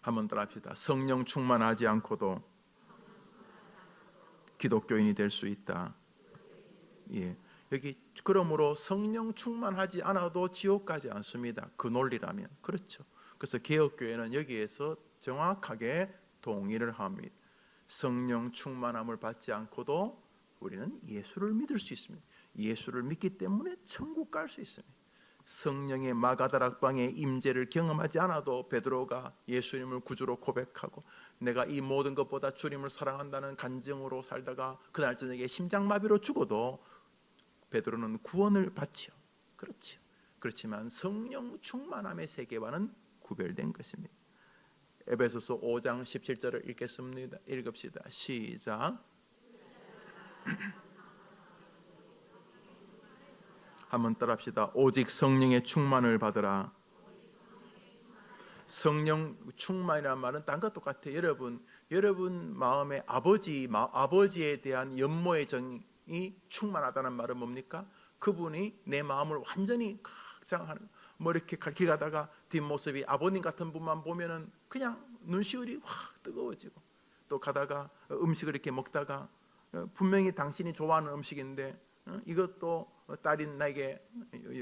한번 따라 합시다. 성령 충만하지 않고도 기독교인이 될 수 있다. 예. 여기 그러므로 성령 충만하지 않아도 지옥 가지 않습니다. 그 논리라면. 그렇죠. 그래서 개혁교회는 여기에서 정확하게 동의를 합니다. 성령 충만함을 받지 않고도 우리는 예수를 믿을 수 있습니다. 예수를 믿기 때문에 천국 갈 수 있습니다. 성령의 마가다락방의 임재를 경험하지 않아도 베드로가 예수님을 구주로 고백하고 내가 이 모든 것보다 주님을 사랑한다는 간증으로 살다가 그날 저녁에 심장마비로 죽어도 베드로는 구원을 받지요. 그렇죠. 그렇지만 성령 충만함의 세계와는 구별된 것입니다. 에베소서 5장 17절을 읽겠습니다. 읽읍시다. 시작. 한번 따라합시다. 오직 성령의 충만을 받으라. 성령 충만이라는 말은 딴 것 똑같아요. 여러분 마음에 아버지에 대한 연모의 정이 충만하다는 말은 뭡니까? 그분이 내 마음을 완전히 장하는, 뭐 이렇게 길 가다가 뒷모습이 아버님 같은 분만 보면은 그냥 눈시울이 확 뜨거워지고, 또 가다가 음식을 이렇게 먹다가 분명히 당신이 좋아하는 음식인데 이것도 딸인 나에게,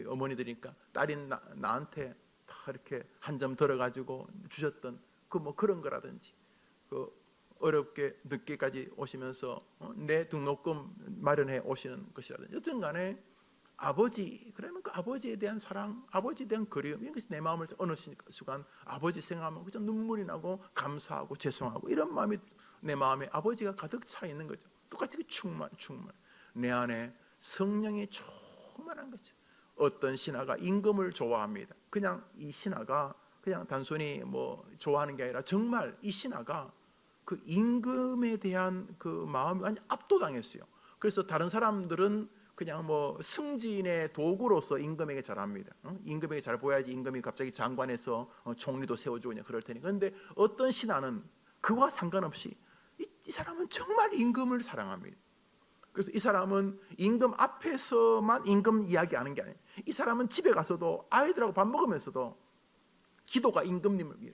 어머니들이니까 딸인 나한테 다 이렇게 한 점 덜어가지고 주셨던 그 뭐 그런 거라든지, 그 어렵게 늦게까지 오시면서 내 등록금 마련해 오시는 것이라든지, 여튼 간에 아버지, 그러면 그 아버지에 대한 사랑, 아버지에 대한 그리움, 이것이 내 마음을 어느 순간 아버지 생각하면 그저 눈물이 나고 감사하고 죄송하고 이런 마음이 내 마음에 아버지가 가득 차 있는 거죠. 똑같이 충만 내 안에 성령이 충만한 거죠. 어떤 신하가 임금을 좋아합니다. 그냥 이 신하가 그냥 단순히 뭐 좋아하는 게 아니라 정말 이 신하가 그 임금에 대한 그 마음이 완전 압도당했어요. 그래서 다른 사람들은 그냥 뭐 승진의 도구로서 임금에게 잘합니다. 임금에게 잘 보여야지 임금이 갑자기 장관에서 총리도 세워주고 그냥 그럴 테니까. 그런데 어떤 신하는 그와 상관없이 이 사람은 정말 임금을 사랑합니다. 그래서 이 사람은 임금 앞에서만 임금 이야기하는 게 아니에요. 이 사람은 집에 가서도 아이들하고 밥 먹으면서도 기도가 임금님을 위해,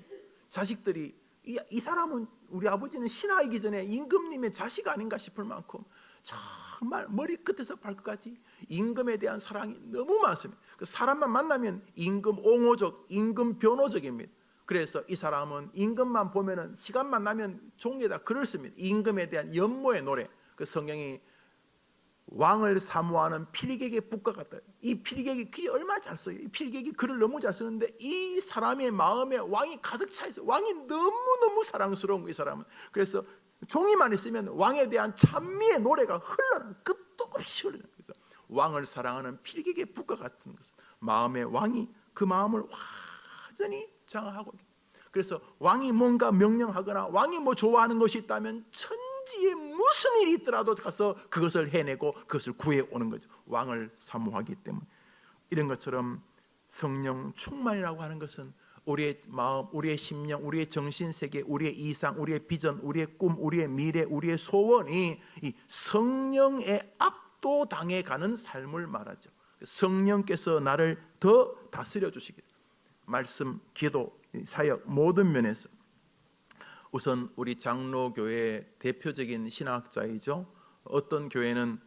자식들이 이 사람은, 우리 아버지는 신하이기 전에 임금님의 자식 아닌가 싶을 만큼 정말 머리끝에서 발끝까지 임금에 대한 사랑이 너무 많습니다. 사람만 만나면 임금 옹호적, 임금 변호적입니다. 그래서 이 사람은 임금만 보면은 시간만 나면 종이에다 글을 씁니다. 임금에 대한 연모의 노래. 그 성경이 왕을 사모하는 필객의 북과 같다. 이 필객이 글이 얼마나 잘 써요. 이 필객이 글을 너무 잘 쓰는데 이 사람의 마음에 왕이 가득 차 있어요. 왕이 너무너무 사랑스러운 거, 이 사람은. 그래서 종이만 있으면 왕에 대한 찬미의 노래가 흘러나요. 끝도 없이 흘러나요. 그래서 왕을 사랑하는 필객의 북과 같은 것은 마음의 왕이 그 마음을 완전히 장악하고 있다. 그래서 왕이 뭔가 명령하거나 왕이 뭐 좋아하는 것이 있다면 천지에 무슨 일이 있더라도 가서 그것을 해내고 그것을 구해오는 거죠. 왕을 사모하기 때문에. 이런 것처럼 성령 충만이라고 하는 것은 우리의 마음, 우리의 심령, 우리의 정신세계, 우리의 이상, 우리의 비전, 우리의 꿈, 우리의 미래, 우리의 소원이 이 성령에 압도당해 가는 삶을 말하죠. 성령께서 나를 더 다스려 주시길, 말씀, 기도, 사역 모든 면에서. 우선 우리 장로교회의 대표적인 신학자이죠. 어떤 교회는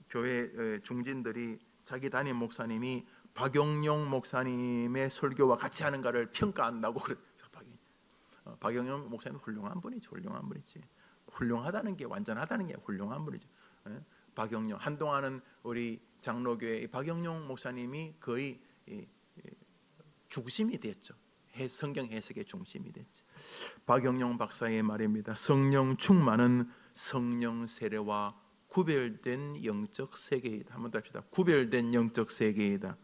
교회 중진들이 자기 담임 목사님이 박용룡 목사님의 설교와 같이 하는가를 평가한다고 그래요. 박용룡 목사님 훌륭한 분이죠. 훌륭한 분이지. 훌륭하다는 게, 완전하다는 게 훌륭한 분이죠. 박용룡, 한동안은 우리 장로교회 박용룡 목사님이 거의 중심이 됐죠. 성경 해석의 중심이 됐죠. 박용룡 박사의 말입니다. 성령 충만은 성령 세례와 구별된 영적 세계이다. 한번 더 합시다. 구별된 영적 세계이다.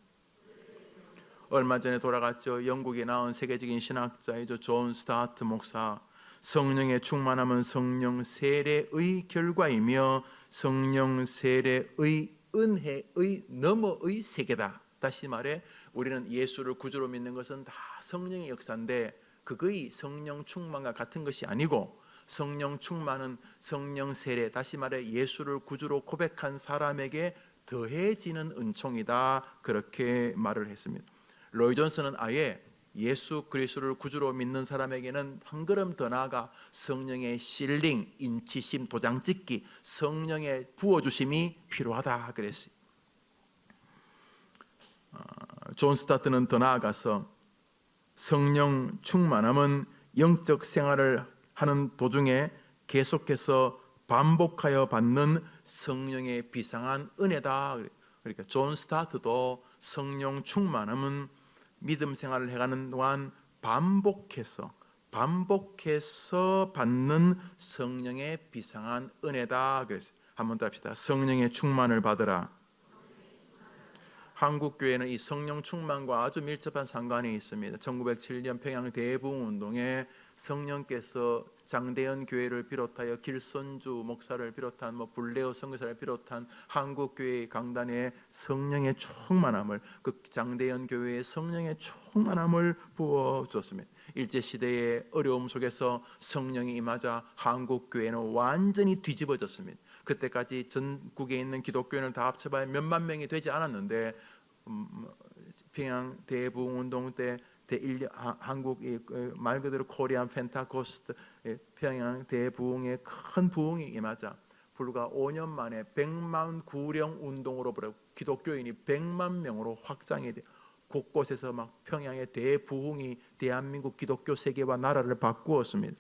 얼마 전에 돌아갔죠. 영국에 나온 세계적인 신학자이죠. 존 스타트 목사. 성령의 충만함은 성령 세례의 결과이며 성령 세례의 은혜의 너머의 세계다. 다시 말해 우리는 예수를 구주로 믿는 것은 다 성령의 역사인데 그거의 성령 충만과 같은 것이 아니고, 성령 충만은 성령 세례, 다시 말해 예수를 구주로 고백한 사람에게 더해지는 은총이다. 그렇게 말을 했습니다. 로이 존슨은 아예 예수 그리스도를 구주로 믿는 사람에게는 한 걸음 더 나아가 성령의 실링, 인치심, 도장찍기, 성령의 부어주심이 필요하다 그랬어요. 존 스타트는 더 나아가서 성령 충만함은 영적 생활을 하는 도중에 계속해서 반복하여 받는 성령의 비상한 은혜다. 그러니까 존 스타트도 성령 충만함은 믿음 생활을 해가는 동안 반복해서 받는 성령의 비상한 은혜다. 그래서 한번 더 합시다. 성령의 충만을 받으라. 한국교회는 이 성령 충만과 아주 밀접한 상관이 있습니다. 1907년 평양 대부흥운동에 성령께서 장대현 교회를 비롯하여 길손주 목사를 비롯한 불레오 선교사를 비롯한 한국교회의 강단에 성령의 충만함을, 그 장대현 교회의 성령의 충만함을 부어주었습니다. 일제시대의 어려움 속에서 성령이 임하자 한국교회는 완전히 뒤집어졌습니다. 그때까지 전국에 있는 기독교인을 다 합쳐봐야 몇만 명이 되지 않았는데 평양 대부흥운동 때 한국 말 그대로 코리안 펜타코스트 평양 대부흥의 큰 부흥이 임하자 불과 5년 만에 100만 구령 운동으로 기독교인이 100만 명으로 확장이 돼 곳곳에서 막 평양의 대부흥이 대한민국 기독교 세계와 나라를 바꾸었습니다.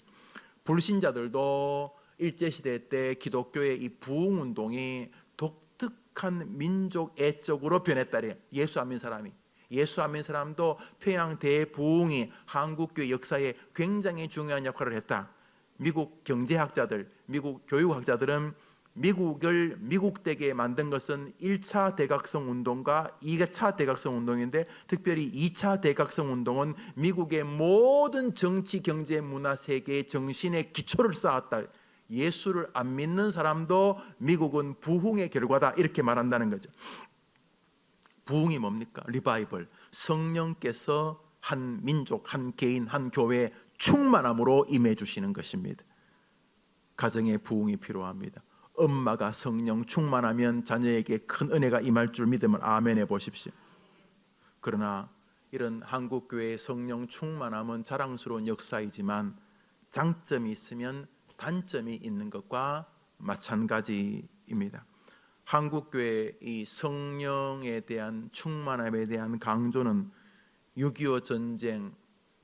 불신자들도 일제시대 때 기독교의 이 부흥운동이 독특한 민족 애적으로 변했다래요. 예수 안 믿는 사람도 평양 대부흥이 한국교회 역사에 굉장히 중요한 역할을 했다. 미국 경제학자들, 미국 교육학자들은 미국을 미국되게 만든 것은 1차 대각성 운동과 2차 대각성 운동인데 특별히 2차 대각성 운동은 미국의 모든 정치, 경제, 문화, 세계의 정신의 기초를 쌓았다. 예수를 안 믿는 사람도 미국은 부흥의 결과다 이렇게 말한다는 거죠. 부흥이 뭡니까? 리바이벌. 성령께서 한 민족, 한 개인, 한 교회에 충만함으로 임해 주시는 것입니다. 가정의 부흥이 필요합니다. 엄마가 성령 충만하면 자녀에게 큰 은혜가 임할 줄 믿으면 아멘 해보십시오. 그러나 이런 한국교회의 성령 충만함은 자랑스러운 역사이지만 장점이 있으면 단점이 있는 것과 마찬가지입니다. 한국교회의 이 성령에 대한 충만함에 대한 강조는 6.25 전쟁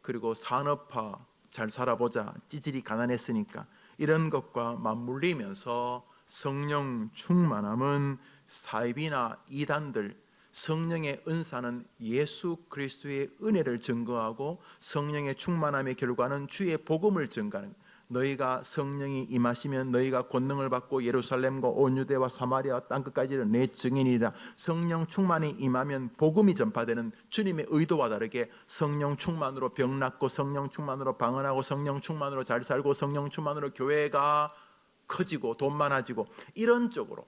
그리고 산업화 잘 살아보자 찌질이 가난했으니까 이런 것과 맞물리면서 성령 충만함은 사이비나 이단들 성령의 은사는 예수 그리스도의 은혜를 증거하고 성령의 충만함의 결과는 주의 복음을 증거하는 너희가 성령이 임하시면 너희가 권능을 받고 예루살렘과 온 유대와 사마리아 땅끝까지는 내 증인이라. 성령 충만이 임하면 복음이 전파되는 주님의 의도와 다르게 성령 충만으로 병 낫고 성령 충만으로 방언하고 성령 충만으로 잘 살고 성령 충만으로 교회가 커지고 돈 많아지고 이런 쪽으로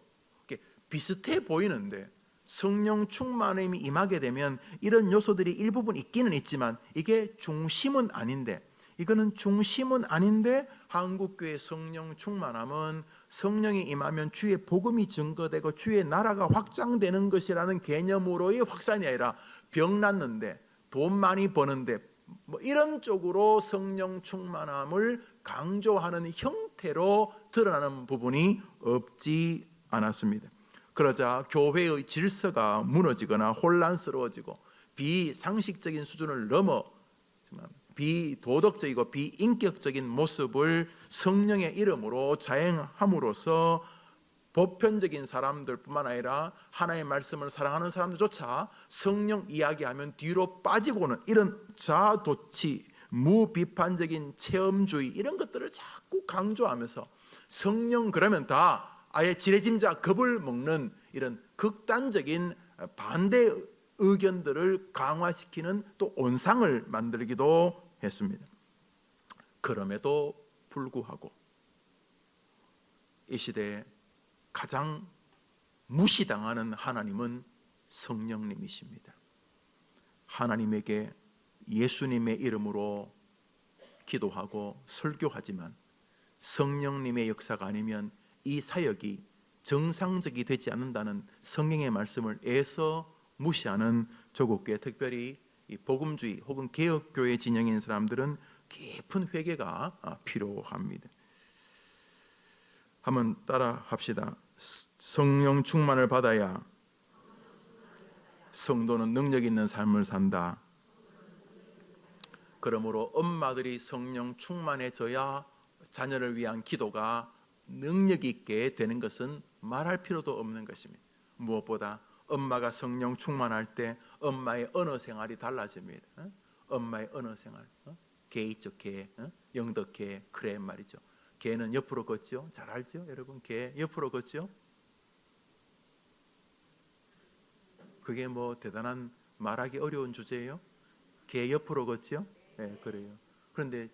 비슷해 보이는데 성령 충만함이 임하게 되면 이런 요소들이 일부분 있기는 있지만 이게 중심은 아닌데 이거는 중심은 아닌데 한국교회 성령 충만함은 성령이 임하면 주의 복음이 증거되고 주의 나라가 확장되는 것이라는 개념으로의 확산이 아니라 병 낫는데 돈 많이 버는데 뭐 이런 쪽으로 성령 충만함을 강조하는 형태로 드러나는 부분이 없지 않았습니다. 그러자 교회의 질서가 무너지거나 혼란스러워지고 비상식적인 수준을 넘어 비도덕적이고 비인격적인 모습을 성령의 이름으로 자행함으로써 보편적인 사람들뿐만 아니라 하나님의 말씀을 사랑하는 사람들조차 성령 이야기하면 뒤로 빠지고는 이런 자아도취, 무비판적인 체험주의 이런 것들을 자꾸 강조하면서 성령 그러면 다 아예 지레짐작 겁을 먹는 이런 극단적인 반대 의견들을 강화시키는 또 온상을 만들기도 했습니다. 그럼에도 불구하고 이 시대에 가장 무시당하는 하나님은 성령님이십니다. 하나님에게 예수님의 이름으로 기도하고 설교하지만 성령님의 역사가 아니면 이 사역이 정상적이 되지 않는다는 성경의 말씀을 애써 무시하는 조국교회, 특별히 이 복음주의 혹은 개혁교회 진영인 사람들은 깊은 회개가 필요합니다. 한번 따라 합시다. 성령 충만을 받아야 성도는 능력 있는 삶을 산다. 그러므로 엄마들이 성령 충만해져야 자녀를 위한 기도가 능력 있게 되는 것은 말할 필요도 없는 것입니다. 무엇보다 엄마가 성령 충만할 때 엄마의 언어 생활이 달라집니다. 엄마의 언어 생활, 개 있죠, 개, 영덕개, 그래 말이죠. 개는 옆으로 걷죠. 잘 알죠, 여러분? 개 옆으로 걷죠. 그게 뭐 대단한 말하기 어려운 주제예요. 개 옆으로 걷죠. 네, 그래요. 그런데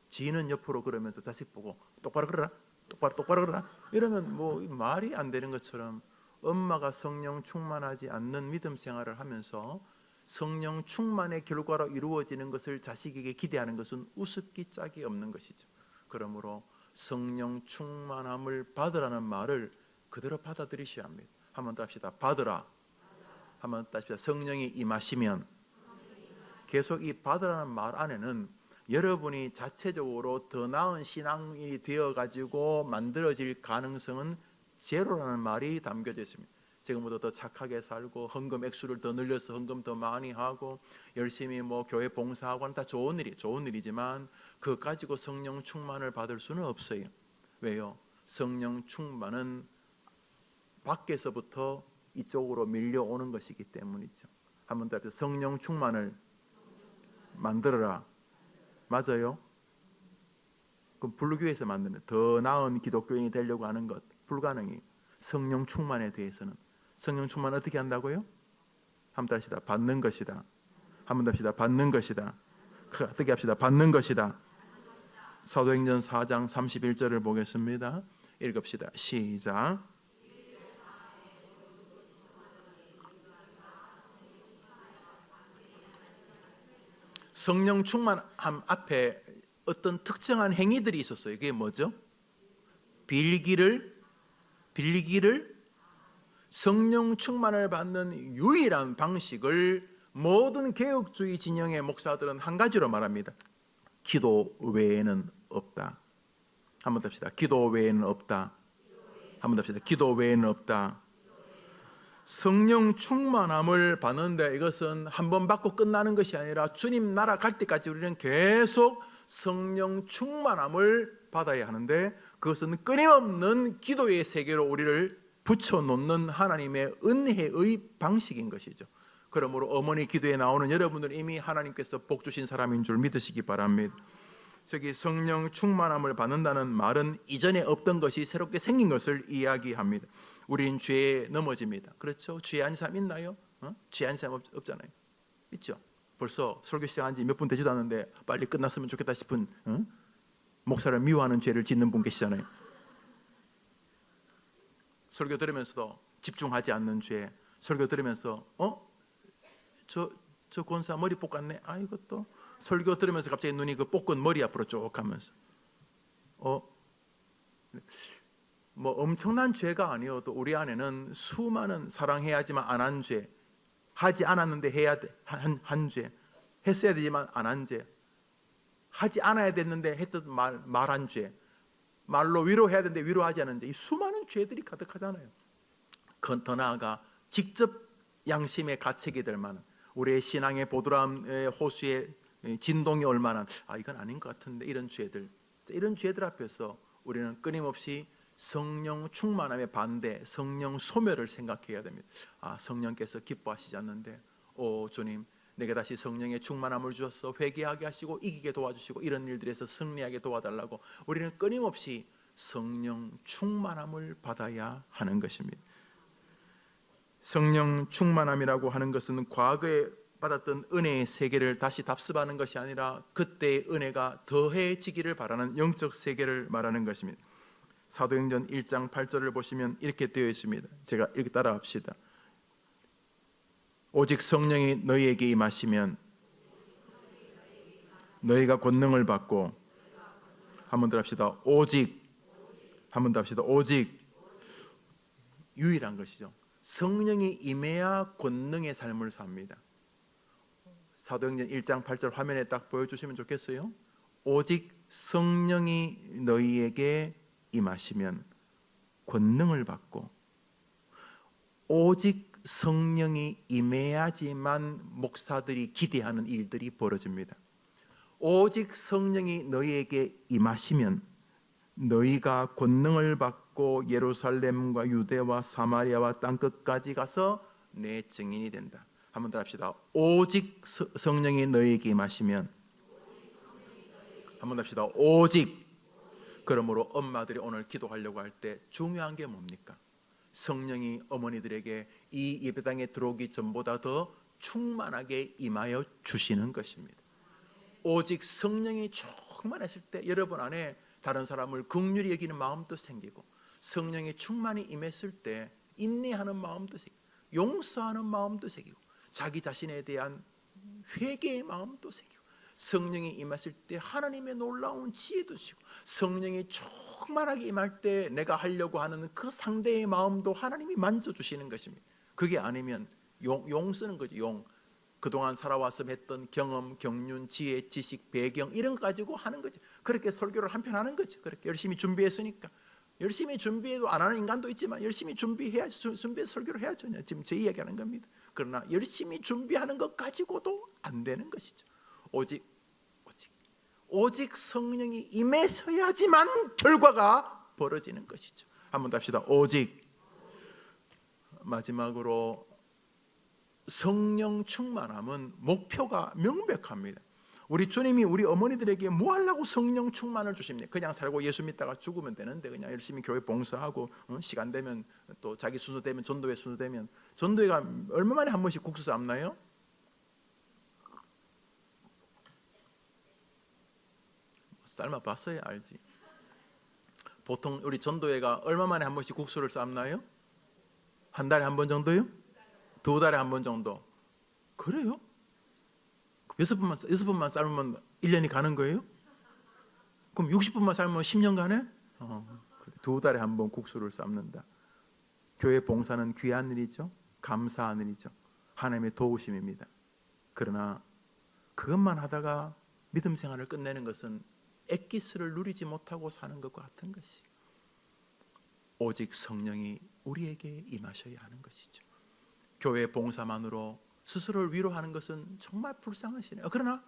지는 옆으로 걸으면서 자식 보고 똑바로 걸어라, 똑바로 걸어라. 이러면 뭐 말이 안 되는 것처럼. 엄마가 성령 충만하지 않는 믿음 생활을 하면서 성령 충만의 결과로 이루어지는 것을 자식에게 기대하는 것은 우습기 짝이 없는 것이죠. 그러므로 성령 충만함을 받으라는 말을 그대로 받아들이셔야 합니다. 한번 더 합시다. 받으라. 한번 더 합시다. 성령이 임하시면 계속 이 받으라는 말 안에는 여러분이 자체적으로 더 나은 신앙이 되어가지고 만들어질 가능성은 제로라는 말이 담겨져 있습니다. 지금보다 더 착하게 살고 헌금 액수를 더 늘려서 헌금 더 많이 하고 열심히 뭐 교회 봉사하고 하는 다 좋은 일이지만 그거 가지고 성령 충만을 받을 수는 없어요. 왜요? 성령 충만은 밖에서부터 이쪽으로 밀려오는 것이기 때문이죠. 한번 더 합시다. 성령 충만을 만들어라. 맞아요? 그럼 불교에서 만드는 더 나은 기독교인이 되려고 하는 것 불가능해요. 성령 충만에 대해서는. 성령 충만 어떻게 한다고요? 한번 더 합시다. 받는 것이다. 한번 더 합시다. 받는 것이다. 어떻게 합시다. 받는 것이다. 사도행전 4장 31절을 보겠습니다. 읽읍시다. 시작. 성령 충만함 앞에 어떤 특정한 행위들이 있었어요. 그게 뭐죠? 빌기를 성령 충만을 받는 유일한 방식을 모든 개혁주의 진영의 목사들은 한 가지로 말합니다. 기도 외에는 없다. 한번 더 합시다. 기도 외에는 없다. 한번 더 합시다. 기도 외에는 없다. 성령 충만함을 받는데 이것은 한 번 받고 끝나는 것이 아니라 주님 나라 갈 때까지 우리는 계속 성령 충만함을 받아야 하는데 그것은 끊임없는 기도의 세계로 우리를 붙여놓는 하나님의 은혜의 방식인 것이죠. 그러므로 어머니 기도에 나오는 여러분들 이미 하나님께서 복 주신 사람인 줄 믿으시기 바랍니다. 저기 성령 충만함을 받는다는 말은 이전에 없던 것이 새롭게 생긴 것을 이야기합니다. 우린 죄에 넘어집니다. 그렇죠? 죄 아닌 사람 있나요? 죄 아닌 사람 없잖아요. 있죠? 벌써 설교 시작한 지 몇 분 되지도 않는데 빨리 끝났으면 좋겠다 싶은 목사를 미워하는 죄를 짓는 분 계시잖아요. 설교 들으면서도 집중하지 않는 죄. 설교 들으면서 저 권사 머리 볶았네. 아이고 또 설교 들으면서 갑자기 눈이 그 볶은 머리 앞으로 쭉 하면서 뭐 엄청난 죄가 아니어도 우리 안에는 수많은 사랑해야지만 안 한 죄, 하지 않았는데 해야 돼 한 죄, 했어야 되지만 안 한 죄, 하지 않아야 됐는데 했던 말한 죄, 말로 위로해야 되는데 위로하지 않은 죄, 이 수많은 죄들이 가득하잖아요. 더 나아가 직접 양심의 가책이 될 만한 우리의 신앙의 보드람 호수의 진동이 올 만한 이건 아닌 것 같은데 이런 죄들 앞에서 우리는 끊임없이 성령 충만함의 반대, 성령 소멸을 생각해야 됩니다. 성령께서 기뻐하시지 않는데 주님 내게 다시 성령의 충만함을 주셔서 회개하게 하시고 이기게 도와주시고 이런 일들에서 승리하게 도와달라고 우리는 끊임없이 성령 충만함을 받아야 하는 것입니다. 성령 충만함이라고 하는 것은 과거에 받았던 은혜의 세계를 다시 답습하는 것이 아니라 그때의 은혜가 더해지기를 바라는 영적 세계를 말하는 것입니다. 사도행전 1장 8절을 보시면 이렇게 되어 있습니다. 제가 이렇게 따라합시다. 오직 성령이 너희에게 임하시면 너희가 권능을 받고 한번 더 합시다. 오직 한번 더 합시다. 오직 유일한 것이죠. 성령이 임해야 권능의 삶을 삽니다. 사도행전 1장 8절 화면에 딱 보여주시면 좋겠어요. 오직 성령이 너희에게 임하시면 권능을 받고 오직 성령이 임해야지만 목사들이 기대하는 일들이 벌어집니다. 오직 성령이 너희에게 임하시면 너희가 권능을 받고 예루살렘과 유대와 사마리아와 땅끝까지 가서 내 증인이 된다. 한번 더 합시다. 오직 성령이 너희에게 임하시면 한번 더 합시다. 오직. 그러므로 엄마들이 오늘 기도하려고 할 때 중요한 게 뭡니까? 성령이 어머니들에게 이 예배당에 들어오기 전보다 더 충만하게 임하여 주시는 것입니다. 오직 성령이 충만했을 때 여러분 안에 다른 사람을 긍휼히 여기는 마음도 생기고 성령이 충만히 임했을 때 인내하는 마음도 생기고 용서하는 마음도 생기고 자기 자신에 대한 회개의 마음도 생기고 성령이 임했을 때 하나님의 놀라운 지혜도 주시고 성령이 충만하게 임할 때 내가 하려고 하는 그 상대의 마음도 하나님이 만져주시는 것입니다. 그게 아니면 용 쓰는 거죠. 그동안 살아왔음 했던 경험, 경륜, 지혜, 지식, 배경 이런 거 가지고 하는 거죠. 그렇게 설교를 한편 하는 거죠. 그렇게 열심히 준비했으니까. 열심히 준비해도 안 하는 인간도 있지만 열심히 준비해야지, 준비해서 설교를 해야죠. 지금 제 이야기하는 겁니다. 그러나 열심히 준비하는 것 가지고도 안 되는 것이죠. 오직 성령이 임해서야지만 결과가 벌어지는 것이죠. 한번 더 합시다. 오직. 마지막으로 성령 충만함은 목표가 명백합니다. 우리 주님이 우리 어머니들에게 뭐 하려고 성령 충만을 주십니까? 그냥 살고 예수 믿다가 죽으면 되는데 그냥 열심히 교회 봉사하고 시간 되면 또 자기 순서 되면 전도회 순서 되면 전도회가 얼마 만에 한 번씩 국수 삶나요? 삶아봤어야 알지. 보통 우리 전도회가 얼마 만에 한 번씩 국수를 삶나요? 한 달에 한 번 정도요? 2달에 한 번 정도. 그래요? 6분만 삶으면 1년이 가는 거예요? 그럼 60분만 삶으면 10년 가네? 2달에 한 번 국수를 삶는다. 교회 봉사는 귀한 일이죠. 감사한 일이죠. 하나님의 도우심입니다. 그러나 그것만 하다가 믿음 생활을 끝내는 것은 엑기스를 누리지 못하고 사는 것과 같은 것이, 오직 성령이 우리에게 임하셔야 하는 것이죠. 교회 봉사만으로 스스로를 위로하는 것은 정말 불쌍하시네요. 그러나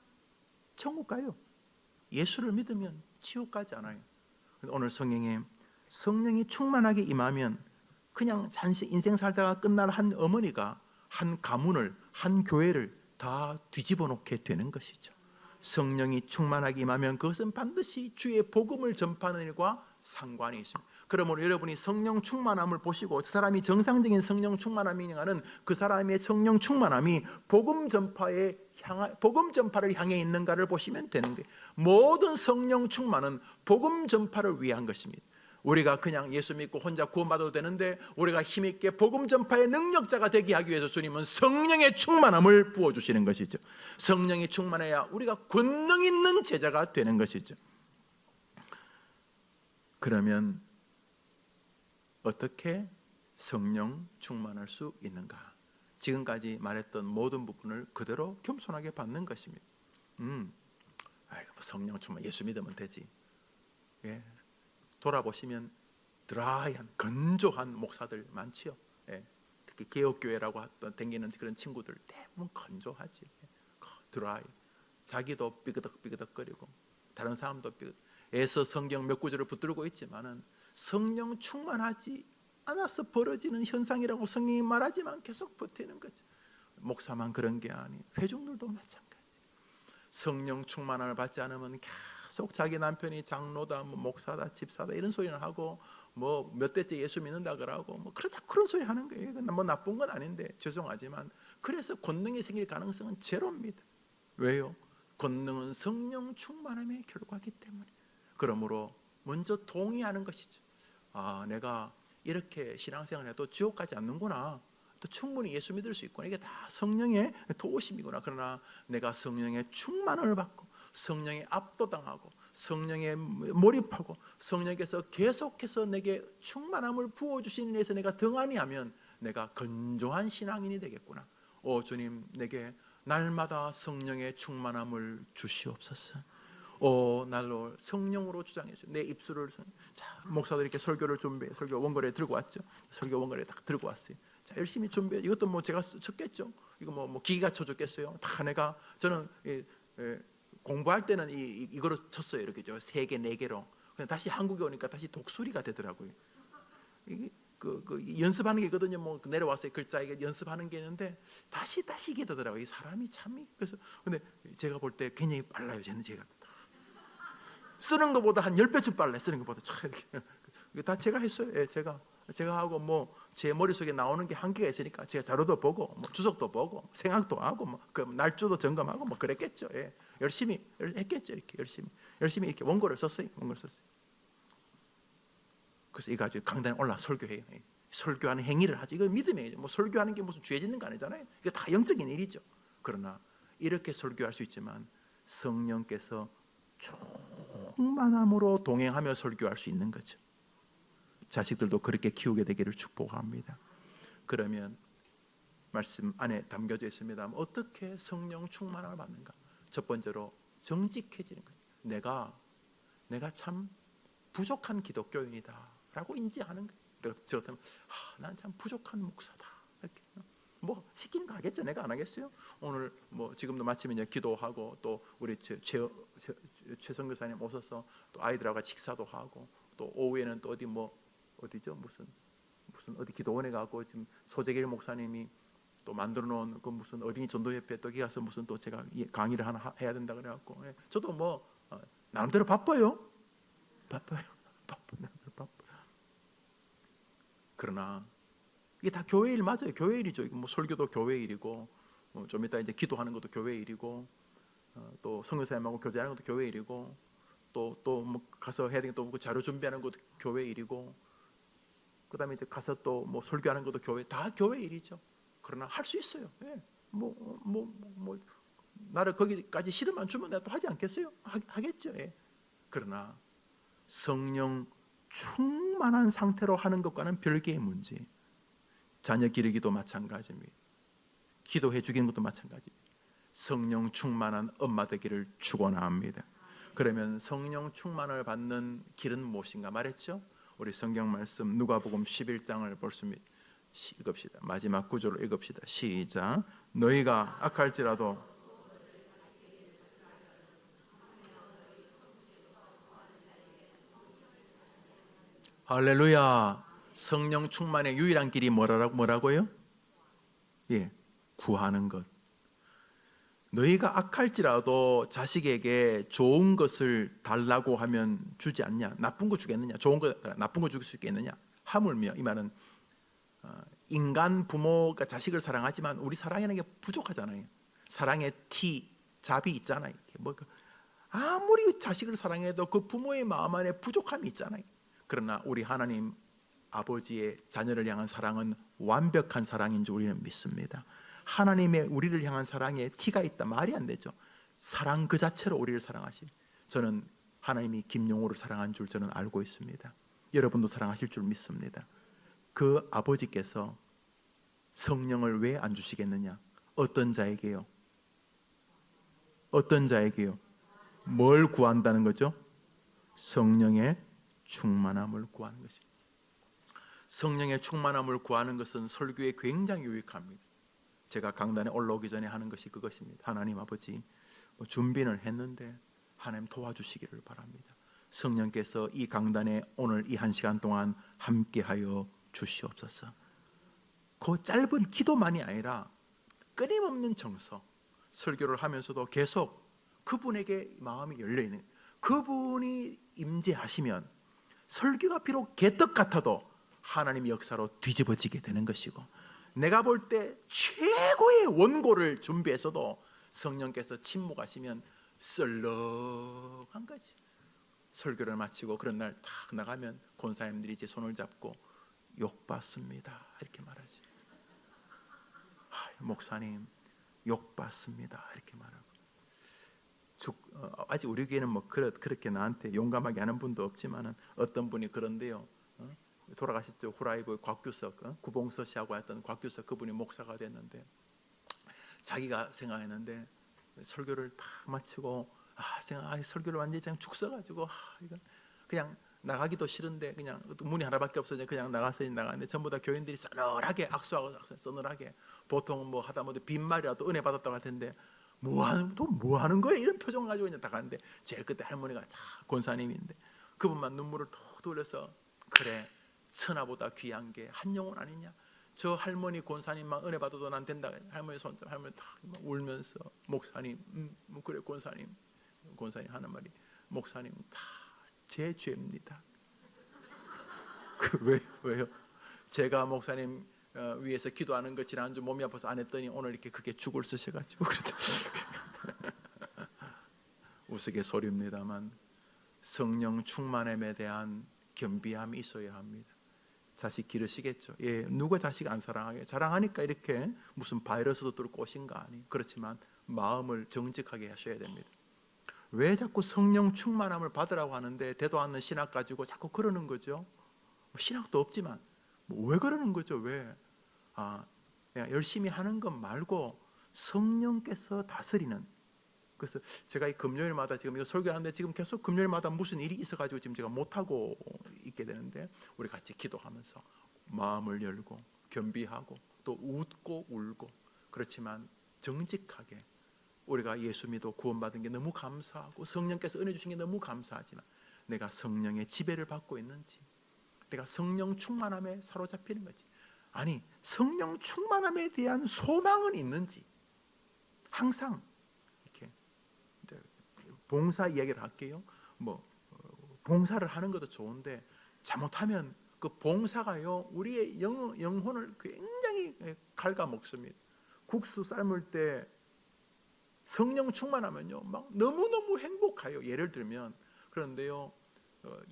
천국 가요. 예수를 믿으면 지옥 가지 않아요. 오늘 성령이 충만하게 임하면 그냥 잠시 인생 살다가 끝날 한 어머니가 한 가문을, 한 교회를 다 뒤집어 놓게 되는 것이죠. 성령이 충만하게 임하면 그것은 반드시 주의 복음을 전파하는 일과 상관이 있습니다. 그러므로 여러분이 성령 충만함을 보시고 그 사람이 정상적인 성령 충만함이냐는 그 사람의 성령 충만함이 복음 전파를 향해 있는가를 보시면 되는 거예요. 모든 성령 충만은 복음 전파를 위한 것입니다. 우리가 그냥 예수 믿고 혼자 구원받아도 되는데 우리가 힘있게 복음 전파의 능력자가 되게 하기 위해서 주님은 성령의 충만함을 부어주시는 것이죠. 성령이 충만해야 우리가 권능 있는 제자가 되는 것이죠. 그러면 어떻게 성령 충만할 수 있는가? 지금까지 말했던 모든 부분을 그대로 겸손하게 받는 것입니다. 성령 충만, 예수 믿으면 되지. 예. 돌아보시면 드라이한 건조한 목사들 많지요. 예. 특히 개혁교회라고 댕기는 그런 친구들 대부분 건조하지. 드라이. 자기도 삐그덕삐그덕거리고 다른 사람도 애써 성경 몇 구절을 붙들고 있지만은 성령 충만하지 않아서 벌어지는 현상이라고 성경이 말하지만 계속 버티는 거죠. 목사만 그런 게 아니, 회중들도 마찬가지. 성령 충만함을 받지 않으면 계속 자기 남편이 장로다, 목사다, 집사다 이런 소리는 하고 몇 대째 예수 믿는다 그러고 그런 소리 하는 거예요. 나쁜 건 아닌데 죄송하지만 그래서 권능이 생길 가능성은 제로입니다. 왜요? 권능은 성령 충만함의 결과이기 때문에. 그러므로 먼저 동의하는 것이죠. 내가 이렇게 신앙생활을 해도 지옥 가지 않는구나. 또 충분히 예수 믿을 수 있구나. 이게 다 성령의 도우심이구나. 그러나 내가 성령의 충만을 받고 성령에 압도당하고 성령에 몰입하고 성령께서 계속해서 내게 충만함을 부어주시는 일에서 내가 등한히 하면 내가 건조한 신앙인이 되겠구나. 주님, 내게 날마다 성령의 충만함을 주시옵소서. 날로 성령으로 주장해 주세요. 내 입술을. 자, 목사들이 이렇게 설교 원고를 들고 왔죠. 설교 원고를 딱 들고 왔어요. 자, 열심히 준비해. 이것도 제가 쳤겠죠. 이거 기계가 쳐줬겠어요. 다 내가. 저는 공부할 때는 이거로 쳤어요. 이렇게 3개, 4개로. 그냥 다시 한국에 오니까 다시 독수리가 되더라고요. 이게 연습하는 게 있거든요. 내려와서 글자 이게 연습하는 게 있는데 다시 이게 되더라고요. 이 사람이 참. 그래서 근데 제가 볼 때 굉장히 빨라요. 제가 쓰는 것보다 한 10배쯤 빨라요. 쓰는 것보다 이렇게 다 제가 했어요. 예, 제가 하고 제 머릿속에 나오는 게 한계가 있으니까 제가 자료도 보고 주석도 보고 생각도 하고 그 날짜도 점검하고 그랬겠죠. 예. 열심히 했겠죠. 이렇게 열심히 이렇게 원고를 썼어요. 그래서 이거 가지고 강단에 올라 설교해요. 설교하는 행위를 하죠. 이거 믿음이에요. 설교하는 게 무슨 죄 짓는 거 아니잖아요. 이거 다 영적인 일이죠. 그러나 이렇게 설교할 수 있지만 성령께서 충만함으로 동행하며 설교할 수 있는 거죠. 자식들도 그렇게 키우게 되기를 축복합니다. 그러면 말씀 안에 담겨져 있습니다. 어떻게 성령 충만함을 받는가? 첫 번째로 정직해지는 거예요. 내가 참 부족한 기독교인이다라고 인지하는 거예요. 저 같으면 난 참 부족한 목사다. 이렇게 뭐 시키는 거 하겠죠. 내가 안 하겠어요? 오늘 뭐 지금도 마침 이제 기도하고 또 우리 최성 교사님 오셔서 또 아이들하고 같이 식사도 하고 또 오후에는 또 어디죠? 무슨 어디 기도원에 가고 지금 소재길 목사님이 또 만들어 놓은 그 무슨 어린이 전도협회 또 가서 무슨 또 제가 강의를 하나 해야 된다 그래갖고 저도 뭐 나름대로 바빠요. 그러나 이게 다 교회 일 맞아요. 교회 일이죠. 뭐 설교도 교회 일이고 좀 이따 이제 기도하는 것도 교회 일이고 또 선교사님하고 교제하는 것도 교회 일이고 또 뭐 가서 해야 되는 또 자료 준비하는 것도 교회 일이고 그다음에 이제 가서 또 뭐 설교하는 것도 다 교회 일이죠. 그러나 할 수 있어요. 예. 나를 거기까지 실험만 주면 내가 또 하지 않겠어요? 하겠죠. 예. 그러나 성령 충만한 상태로 하는 것과는 별개의 문제. 자녀 기르기도 마찬가지입니다. 기도해 주기는 것도 마찬가지입니다. 성령 충만한 엄마 되기를 축원합니다. 그러면 성령 충만을 받는 길은 무엇인가 말했죠? 우리 성경 말씀 누가복음 11장을 보겠습니다. 읽읍시다. 마지막 구절을 읽읍시다. 시작. 너희가 악할지라도 할렐루야. 성령 충만의 유일한 길이 뭐라고요? 예, 구하는 것. 너희가 악할지라도 자식에게 좋은 것을 달라고 하면 주지 않냐? 나쁜 거 주겠느냐? 좋은 거 나쁜 거 줄 수 있겠느냐? 하물며 이 말은 인간 부모가 자식을 사랑하지만 우리 사랑이라는 게 부족하잖아요. 사랑의 잡이 있잖아요. 아무리 자식을 사랑해도 그 부모의 마음 안에 부족함이 있잖아요. 그러나 우리 하나님 아버지의 자녀를 향한 사랑은 완벽한 사랑인 줄 우리는 믿습니다. 하나님의 우리를 향한 사랑에 티가 있다 말이 안 되죠. 사랑 그 자체로 우리를 사랑하시. 저는 하나님이 김용호를 사랑한 줄 저는 알고 있습니다. 여러분도 사랑하실 줄 믿습니다. 그 아버지께서 성령을 왜 안 주시겠느냐? 어떤 자에게요? 어떤 자에게요? 뭘 구한다는 거죠? 성령의 충만함을 구하는 것입니다. 성령의 충만함을 구하는 것은 설교에 굉장히 유익합니다. 제가 강단에 올라오기 전에 하는 것이 그것입니다. 하나님 아버지, 준비는 했는데 하나님 도와주시기를 바랍니다. 성령께서 이 강단에 오늘 이 1시간 동안 함께하여 주시옵소서. 그 짧은 기도만이 아니라 끊임없는 정서, 설교를 하면서도 계속 그분에게 마음이 열려있는, 그분이 임재하시면 설교가 비록 개떡 같아도 하나님의 역사로 뒤집어지게 되는 것이고, 내가 볼 때 최고의 원고를 준비해서도 성령께서 침묵하시면 썰렁한 거지. 설교를 마치고 그런 날 딱 나가면 권사님들이 제 손을 잡고 욕받습니다 이렇게 말하지. 목사님 욕받습니다 이렇게 말하고. 아직 우리 교회는 뭐 그렇게 나한테 용감하게 하는 분도 없지만은 어떤 분이 그런데요. 돌아가셨죠. 후라이브 곽규석, 구봉서 씨하고 했던 곽규석 그분이 목사가 됐는데, 자기가 생각했는데 설교를 다 마치고 설교를 완전히 그냥 죽 써가지고 이건 그냥 나가기도 싫은데 그냥 문이 하나밖에 없어서 그냥 나갔는데 전부 다 교인들이 싸늘하게 악수하고 싸늘하게, 보통 뭐 하다못해 빈말이라도 은혜 받았다고 할 텐데 뭐 하는 거야 이런 표정 가지고 그냥 다 갔는데, 제일 그때 할머니가 권사님인데 그분만 눈물을 톡 돌려서 그래 천하보다 귀한 게 한 영혼 아니냐, 저 할머니 권사님만 은혜 받아도 난 된다. 할머니 손잡 할머니 다 울면서 목사님 그래 권사님 하는 말이, 목사님 다 제 죄입니다. 왜요? 제가 목사님 위해서 기도하는 거 지난주 몸이 아파서 안 했더니 오늘 이렇게 크게 죽을 쓰셔가지고 그렇죠. 우스갯소리입니다만 성령 충만함에 대한 겸비함이 있어야 합니다. 자식 기르시겠죠. 예, 누가 자식 안 사랑하게? 사랑하니까 이렇게 무슨 바이러스도 뚫고 오신 거 아니? 그렇지만 마음을 정직하게 하셔야 됩니다. 왜 자꾸 성령 충만함을 받으라고 하는데 되도 않는 신학 가지고 자꾸 그러는 거죠? 신학도 없지만 왜 그러는 거죠? 왜? 내가 열심히 하는 것 말고 성령께서 다스리는. 그래서 제가 이 금요일마다 지금 이거 설교하는데 지금 계속 금요일마다 무슨 일이 있어가지고 지금 제가 못하고 있게 되는데, 우리 같이 기도하면서 마음을 열고 겸비하고 또 웃고 울고, 그렇지만 정직하게 우리가 예수 믿어 구원받은 게 너무 감사하고 성령께서 은혜 주신 게 너무 감사하지만, 내가 성령의 지배를 받고 있는지, 내가 성령 충만함에 사로잡히는 거지, 아니 성령 충만함에 대한 소망은 있는지, 항상 이렇게 봉사 이야기를 할게요. 봉사를 하는 것도 좋은데 잘못하면 그 봉사가요 우리의 영혼을 굉장히 갉아먹습니다. 국수 삶을 때 성령 충만하면요 막 너무너무 행복해요. 예를 들면, 그런데요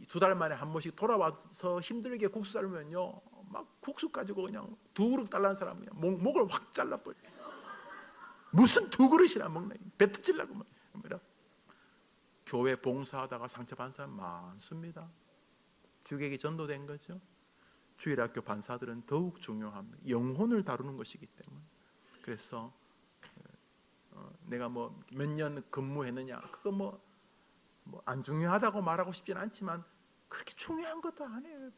2달 만에 한 번씩 돌아와서 힘들게 국수 삶으면요 막 국수 가지고 그냥 2그릇 달라는 사람은 그냥 목을 확 잘라버려. 무슨 2그릇이나 먹나, 배 터질라고 막. 교회 봉사하다가 상처받은 사람 많습니다. 주객이 전도된 거죠. 주일학교 반사들은 더욱 중요합니다. 영혼을 다루는 것이기 때문에. 그래서 내가 몇 년 근무했느냐, 그거 안 중요하다고 말하고 싶지는 않지만 그렇게 중요한 것도 아니에요.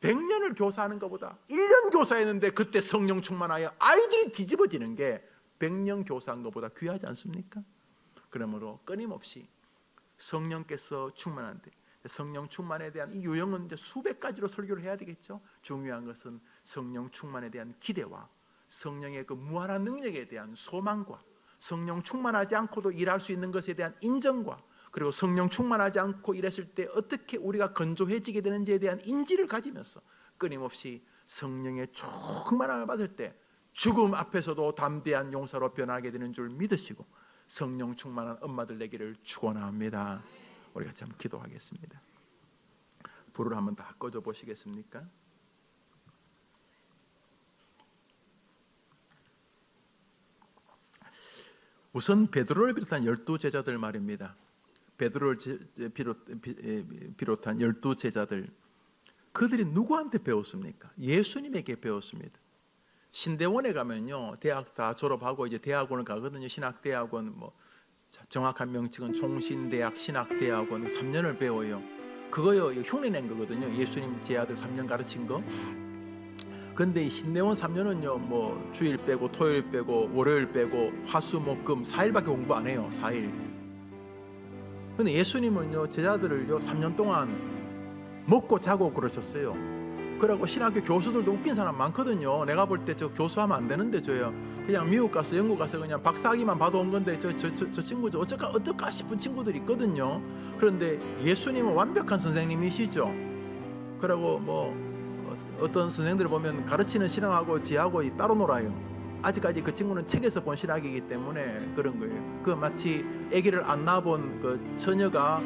100년을 교사하는 것보다 1년 교사했는데 그때 성령 충만하여 아이들이 뒤집어지는 게 100년 교사한 것보다 귀하지 않습니까? 그러므로 끊임없이 성령께서 충만한데, 성령 충만에 대한 이 유형은 이제 수백 가지로 설교를 해야 되겠죠. 중요한 것은 성령 충만에 대한 기대와 성령의 그 무한한 능력에 대한 소망과, 성령 충만하지 않고도 일할 수 있는 것에 대한 인정과, 그리고 성령 충만하지 않고 일했을 때 어떻게 우리가 건조해지게 되는지에 대한 인지를 가지면서 끊임없이 성령의 충만함을 받을 때 죽음 앞에서도 담대한 용사로 변하게 되는 줄 믿으시고 성령 충만한 엄마들 되기를 축원합니다. 우리가 참 기도하겠습니다. 불을 한번 다 꺼줘 보시겠습니까? 우선 베드로를 비롯한 12제자들 말입니다. 베드로를 비롯한 12제자들, 그들이 누구한테 배웠습니까? 예수님에게 배웠습니다. 신대원에 가면요 대학 다 졸업하고 이제 대학원을 가거든요. 신학대학원, 정확한 명칭은 총신대학 신학대학원 3년을 배워요. 그거요 흉내낸 거거든요. 예수님 제 아들 3년 가르친 거. 그런데 이 신대원 3년은요 주일 빼고 토요일 빼고 월요일 빼고 화수목금 4일밖에 공부 안 해요. 4일. 근데 예수님은요 제자들을요 3년 동안 먹고 자고 그러셨어요. 그러고 신학교 교수들도 웃긴 사람 많거든요. 내가 볼 때 저 교수하면 안 되는데 저요 그냥 미국 가서 영국 가서 그냥 박사학위만 받아온 건데 저 친구 어떨까 싶은 친구들이 있거든요. 그런데 예수님은 완벽한 선생님이시죠. 그러고 어떤 선생들을 보면 가르치는 신학하고 지하고 따로 놀아요. 아직까지 그 친구는 책에서 본 신학이기 때문에 그런 거예요. 그 마치 아기를 안 낳아본 그 처녀가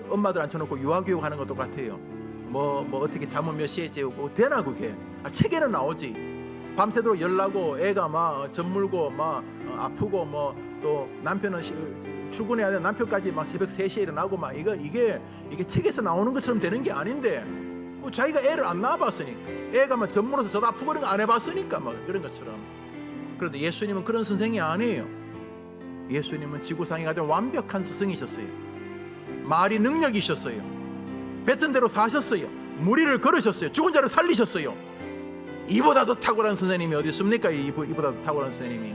엄마들 앉혀놓고 유아교육 하는 것도 같아요. 어떻게 잠은 몇 시에 재우고 되나 그게? 책에는 나오지. 밤새도록 열나고 애가 막 젖물고 막 아프고 또 남편은 출근해야 되는 남편까지 막 새벽 3시에 일어나고 막 이게 책에서 나오는 것처럼 되는 게 아닌데, 자기가 애를 안 낳아봤으니까, 애가 막 젖물어서 젖 아프고 그런 거 안 해봤으니까 막 그런 것처럼. 그런데 예수님은 그런 선생이 아니에요. 예수님은 지구상에 가장 완벽한 스승이셨어요. 말이 능력이셨어요. 뱉은 대로 사셨어요. 무리를 걸으셨어요. 죽은 자를 살리셨어요. 이보다 더 탁월한 선생님이 어디 있습니까? 이보다 더 탁월한 선생님이.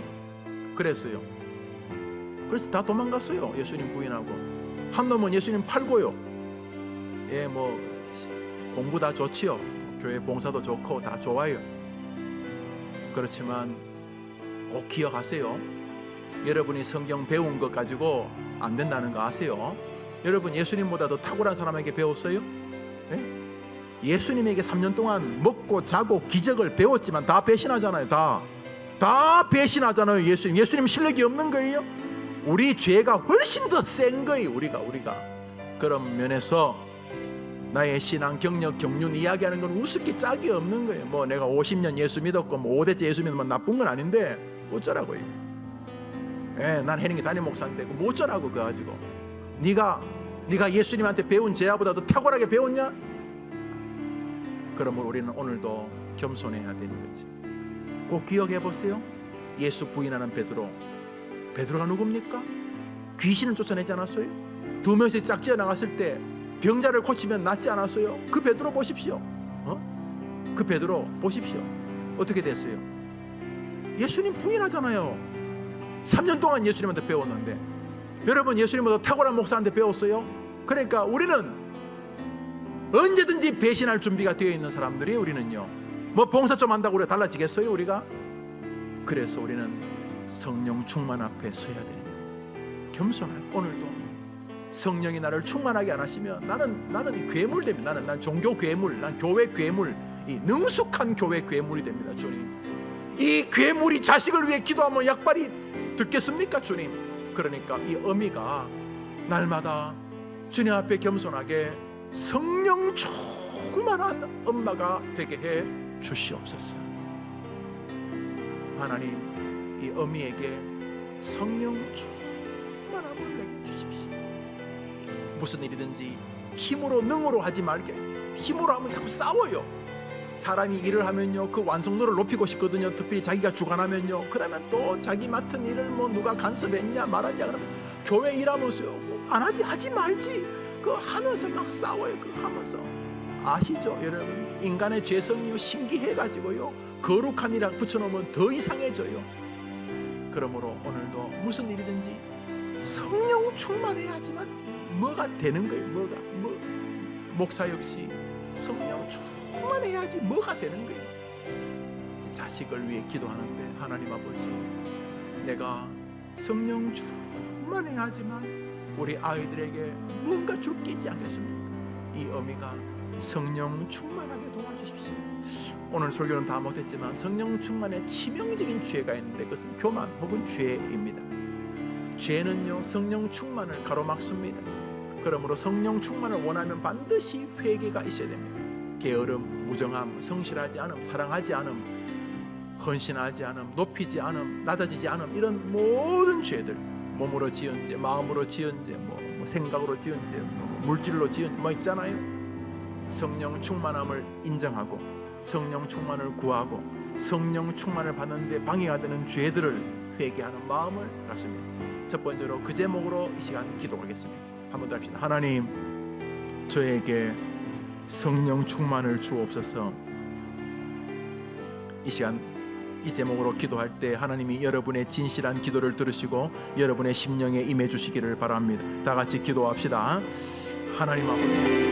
그래서 다 도망갔어요. 예수님 부인하고. 한 놈은 예수님 팔고요. 공부 다 좋지요. 교회 봉사도 좋고 다 좋아요. 그렇지만 꼭 기억하세요. 여러분이 성경 배운 것 가지고 안 된다는 거 아세요? 여러분 예수님보다 더 탁월한 사람에게 배웠어요? 예수님에게 3년 동안 먹고 자고 기적을 배웠지만 다 배신하잖아요. 다 배신하잖아요. 예수님 실력이 없는 거예요. 우리 죄가 훨씬 더 센 거예요. 우리가 그런 면에서 나의 신앙 경력 경륜 이야기하는 건 우습게 짝이 없는 거예요. 내가 50년 예수 믿었고 5대째 예수 믿으면 나쁜 건 아닌데 어쩌라고요. 난 해링이 담임 목사인데 뭐 어쩌라고 그거 가지고. 네가 예수님한테 배운 제자보다 더 탁월하게 배웠냐? 그러면 우리는 오늘도 겸손해야 되는 거지. 꼭 기억해 보세요. 예수 부인하는 베드로, 베드로가 누굽니까? 귀신을 쫓아내지 않았어요? 두 명씩 짝지어 나갔을 때 병자를 고치면 낫지 않았어요? 그 베드로 보십시오. 그 베드로 보십시오. 어떻게 됐어요? 예수님 부인하잖아요. 3년 동안 예수님한테 배웠는데, 여러분 예수님보다 탁월한 목사한테 배웠어요? 그러니까 우리는 언제든지 배신할 준비가 되어 있는 사람들이, 우리는요, 뭐 봉사 좀 한다고 우리가 달라지겠어요? 우리가? 그래서 우리는 성령 충만 앞에 서야 되는 거예요. 겸손하게. 오늘도 성령이 나를 충만하게 안 하시면 나는 괴물 됩니다. 난 종교 괴물, 난 교회 괴물, 이 능숙한 교회 괴물이 됩니다. 주님, 이 괴물이 자식을 위해 기도하면 약발이 듣겠습니까? 주님. 그러니까 이 어미가 날마다 주님 앞에 겸손하게 성령 충만한 엄마가 되게 해 주시옵소서. 하나님, 이 어미에게 성령 충만함을 내려주십시오. 무슨 일이든지 힘으로 능으로 하지 말게. 힘으로 하면 자꾸 싸워요. 사람이 일을 하면요, 그 완성도를 높이고 싶거든요. 특별히 자기가 주관하면요, 그러면 또 자기 맡은 일을 뭐 누가 간섭했냐 말았냐 그러면 교회 일하면서요, 뭐 안 하지, 하지 말지, 그 하면서 막 싸워요. 그 하면서. 아시죠 여러분? 인간의 죄성이요, 신기해가지고요, 거룩한 일이라 붙여놓으면 더 이상해져요. 그러므로 오늘도 무슨 일이든지 성령 충만해야지만 뭐가 되는 거예요. 목사 역시 성령 충만해야지 뭐가 되는 거예요. 자식을 위해 기도하는데, 하나님 아버지, 내가 성령 충만해야지만 우리 아이들에게 뭔가 줄 게 있지 않겠습니까? 이 어미가 성령 충만하게 도와주십시오. 오늘 설교는 다 못했지만 성령 충만에 치명적인 죄가 있는데, 그것은 교만 혹은 죄입니다. 죄는요, 성령 충만을 가로막습니다. 그러므로 성령 충만을 원하면 반드시 회개가 있어야 됩니다. 게으름, 무정함, 성실하지 않음, 사랑하지 않음, 헌신하지 않음, 높이지 않음, 낮아지지 않음, 이런 모든 죄들, 몸으로 지은 죄, 마음으로 지은 죄, 뭐 생각으로 지은 죄, 물질로 지은 죄, 뭐 있잖아요. 성령 충만함을 인정하고 성령 충만을 구하고 성령 충만을 받는데 방해가 되는 죄들을 회개하는 마음을 갖습니다. 첫 번째로 그 제목으로 이 시간 기도하겠습니다. 한번 더 합시다. 하나님, 저에게 성령 충만을 주옵소서. 이 시간 이 제목으로 기도할 때 하나님이 여러분의 진실한 기도를 들으시고 여러분의 심령에 임해 주시기를 바랍니다. 다 같이 기도합시다. 하나님 아버지,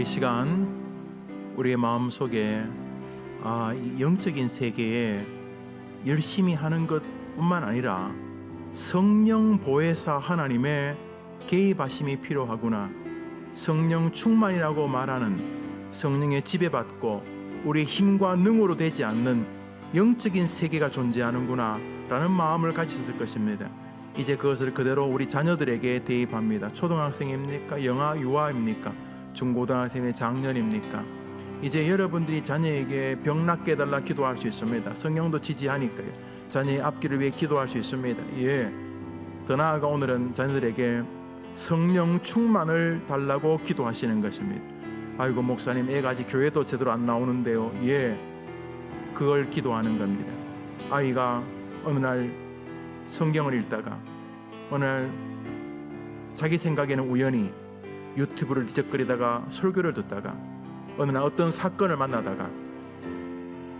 이 시간 우리의 마음속에 이 영적인 세계에 열심히 하는 것뿐만 아니라 성령 보혜사 하나님의 개입하심이 필요하구나, 성령 충만이라고 말하는 성령의 지배받고 우리의 힘과 능으로 되지 않는 영적인 세계가 존재하는구나 라는 마음을 가지셨을 것입니다. 이제 그것을 그대로 우리 자녀들에게 대입합니다. 초등학생입니까? 영아 유아입니까? 중고등학생의 장년입니까? 이제 여러분들이 자녀에게 병 낫게 해달라 기도할 수 있습니다. 성령도 지지하니까요. 자녀의 앞길을 위해 기도할 수 있습니다. 더 나아가 오늘은 자녀들에게 성령 충만을 달라고 기도하시는 것입니다. 아이고 목사님, 애가 아직 교회도 제대로 안 나오는데요. 그걸 기도하는 겁니다. 아이가 어느 날 성경을 읽다가 어느 날 자기 생각에는 우연히 유튜브를 뒤적거리다가 설교를 듣다가 어느 날 어떤 사건을 만나다가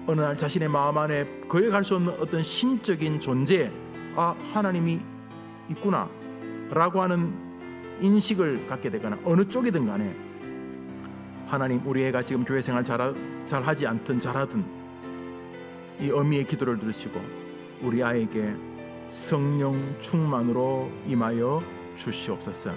어느 날 자신의 마음 안에 거역할 수 없는 어떤 신적인 존재, 하나님이 있구나 라고 하는 인식을 갖게 되거나, 어느 쪽이든 간에 하나님, 우리 애가 지금 교회 생활 잘하지 않든 잘하든 이 어미의 기도를 들으시고 우리 아이에게 성령 충만으로 임하여 주시옵소서.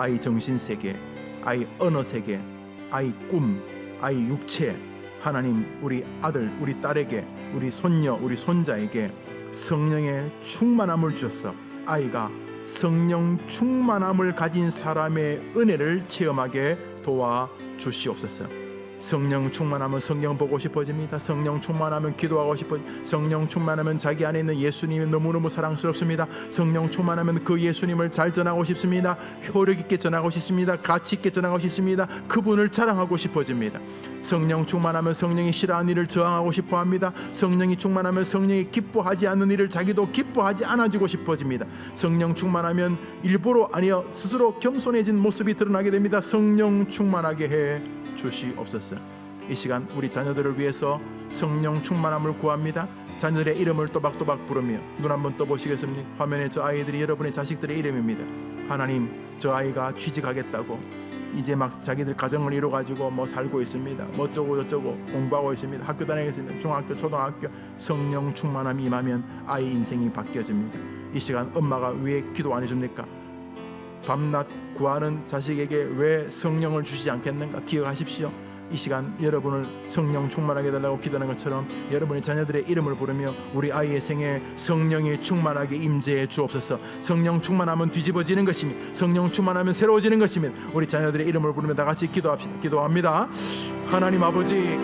아이 정신세계, 아이 언어세계, 아이 꿈, 아이 육체, 하나님 우리 아들, 우리 딸에게, 우리 손녀, 우리 손자에게 성령의 충만함을 주셔서 아이가 성령 충만함을 가진 사람의 은혜를 체험하게 도와 주시옵소서. 성령 충만하면 성경 보고 싶어집니다. 성령 충만하면 기도하고 싶어집니다. 성령 충만하면 자기 안에 있는 예수님이 너무너무 사랑스럽습니다. 성령 충만하면 그 예수님을 잘 전하고 싶습니다. 효력 있게 전하고 싶습니다. 가치 있게 전하고 싶습니다. 그분을 자랑하고 싶어집니다. 성령 충만하면 성령이 싫어하는 일을 저항하고 싶어합니다. 성령이 충만하면 성령이 기뻐하지 않는 일을 자기도 기뻐하지 않아지고 싶어집니다. 성령 충만하면 일부러 아니여 스스로 겸손해진 모습이 드러나게 됩니다. 성령 충만하게 해 주시옵소서. 이 시간 우리 자녀들을 위해서 성령 충만함을 구합니다. 자녀들의 이름을 또박또박 부르며 눈 한번 떠보시겠습니까? 화면에 저 아이들이 여러분의 자식들의 이름입니다. 하나님, 저 아이가 취직하겠다고 이제 막 자기들 가정을 이뤄가지고 살고 있습니다. 어쩌고 저쩌고 공부하고 있습니다. 학교 다니겠습니다. 중학교, 초등학교. 성령 충만함이 임하면 아이 인생이 바뀌어집니다. 이 시간 엄마가 왜 기도 안 해줍니까? 밤낮 구하는 자식에게 왜 성령을 주시지 않겠는가? 기억하십시오. 이 시간 여러분을 성령 충만하게 해달라고 기도하는 것처럼 여러분의 자녀들의 이름을 부르며 우리 아이의 생에 성령이 충만하게 임재해 주옵소서. 성령 충만하면 뒤집어지는 것이며 성령 충만하면 새로워지는 것이며 우리 자녀들의 이름을 부르며 다 같이 기도합시다. 기도합니다. 하나님 아버지,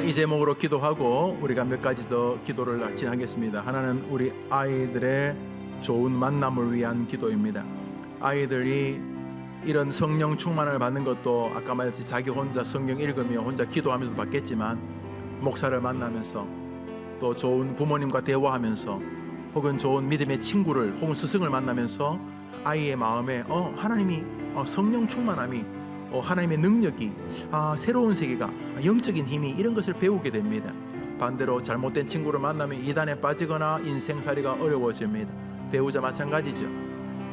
이 제목으로 기도하고 우리가 몇 가지 더 기도를 같이 하겠습니다. 하나는 우리 아이들의 좋은 만남을 위한 기도입니다. 아이들이 이런 성령 충만을 받는 것도 아까 말했듯이 자기 혼자 성경 읽으며 혼자 기도하면서 받겠지만, 목사를 만나면서 또 좋은 부모님과 대화하면서 혹은 좋은 믿음의 친구를 혹은 스승을 만나면서 아이의 마음에 하나님이 성령 충만함이 하나님의 능력이 새로운 세계가 영적인 힘이 이런 것을 배우게 됩니다. 반대로 잘못된 친구를 만나면 이단에 빠지거나 인생살이가 어려워집니다. 배우자 마찬가지죠.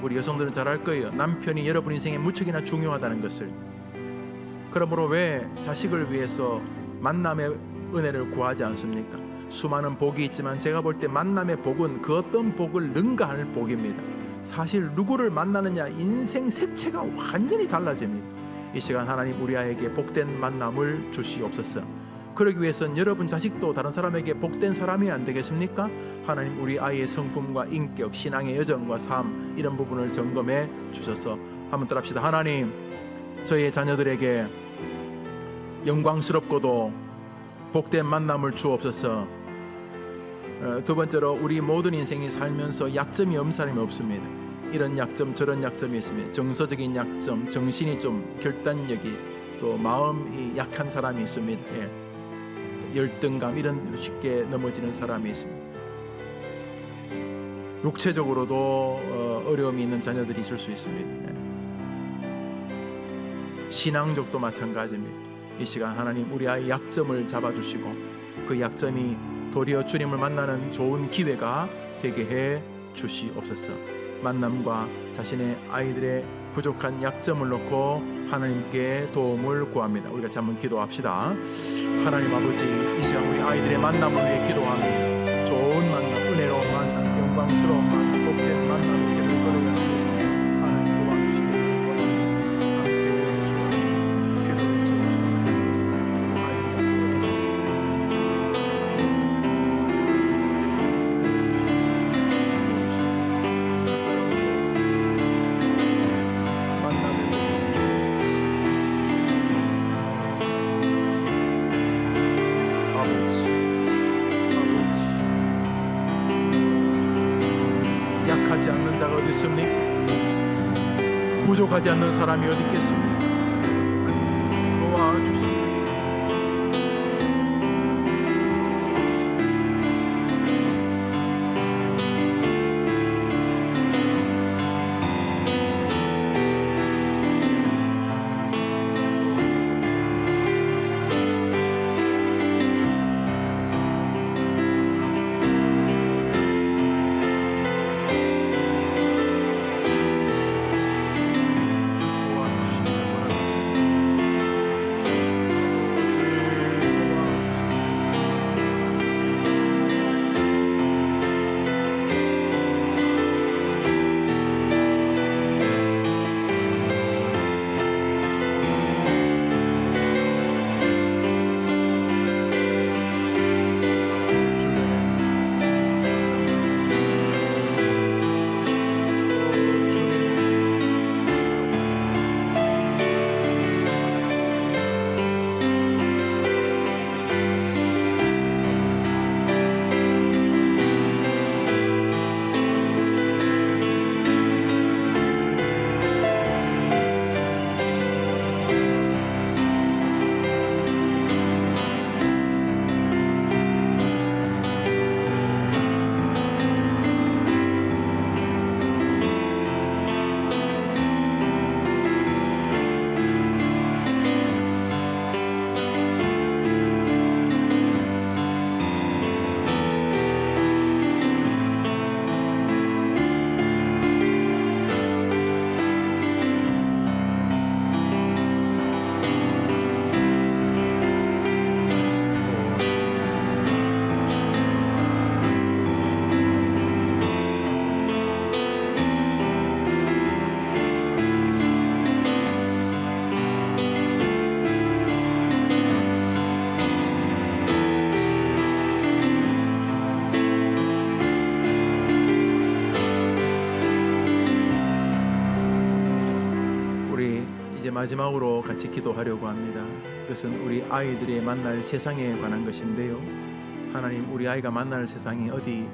우리 여성들은 잘 알 거예요. 남편이 여러분 인생에 무척이나 중요하다는 것을. 그러므로 왜 자식을 위해서 만남의 은혜를 구하지 않습니까? 수많은 복이 있지만 제가 볼 때 만남의 복은 그 어떤 복을 능가할 복입니다. 사실 누구를 만나느냐 인생 색채가 완전히 달라집니다. 이 시간 하나님 우리 아이에게 복된 만남을 주시옵소서. 그러기 위해서는 여러분 자식도 다른 사람에게 복된 사람이 안 되겠습니까? 하나님 우리 아이의 성품과 인격, 신앙의 여정과 삶 이런 부분을 점검해 주셔서 한번 따라합시다. 하나님, 저희의 자녀들에게 영광스럽고도 복된 만남을 주옵소서. 두 번째로 우리 모든 인생이 살면서 약점이 없는 사람이 없습니다. 이런 약점 저런 약점이 있습니다. 정서적인 약점, 정신이 좀 결단력이 또 마음이 약한 사람이 있습니다. 열등감 쉽게 넘어지는 사람이 있습니다. 육체적으로도 어려움이 있는 자녀들이 있을 수 있습니다. 신앙적도 마찬가지입니다. 이 시간 하나님 우리 아이 약점을 잡아주시고 그 약점이 도리어 주님을 만나는 좋은 기회가 되게 해 주시옵소서. 만남과 자신의 아이들의 부족한 약점을 놓고 하나님께 도움을 구합니다. 우리가 한번 기도합시다. 하나님 아버지, 이 시간 우리 아이들의 만남을 위해 기도합니다. 좋은 만남, 은혜로운 만남, 영광스러운 만남, 복된 만남의 길을 걸어야 하기 위해서 하나님 도와주시기를 원합니다. 함께 주옵소서. 필요를 채우시는 주님께서 우리 아이들에게 은혜 주시옵소서. 약하지 않는 자가 어디 있습니까? 부족하지 않는 사람이 어디 있겠습니까? 도와주시옵소서. 마지막으로 같이 기도하려고 합니다. 그것은 우리 아이들이 만날 세상에 관한 것인데요, 하나님, 우리 아이가 만날 세상이 어디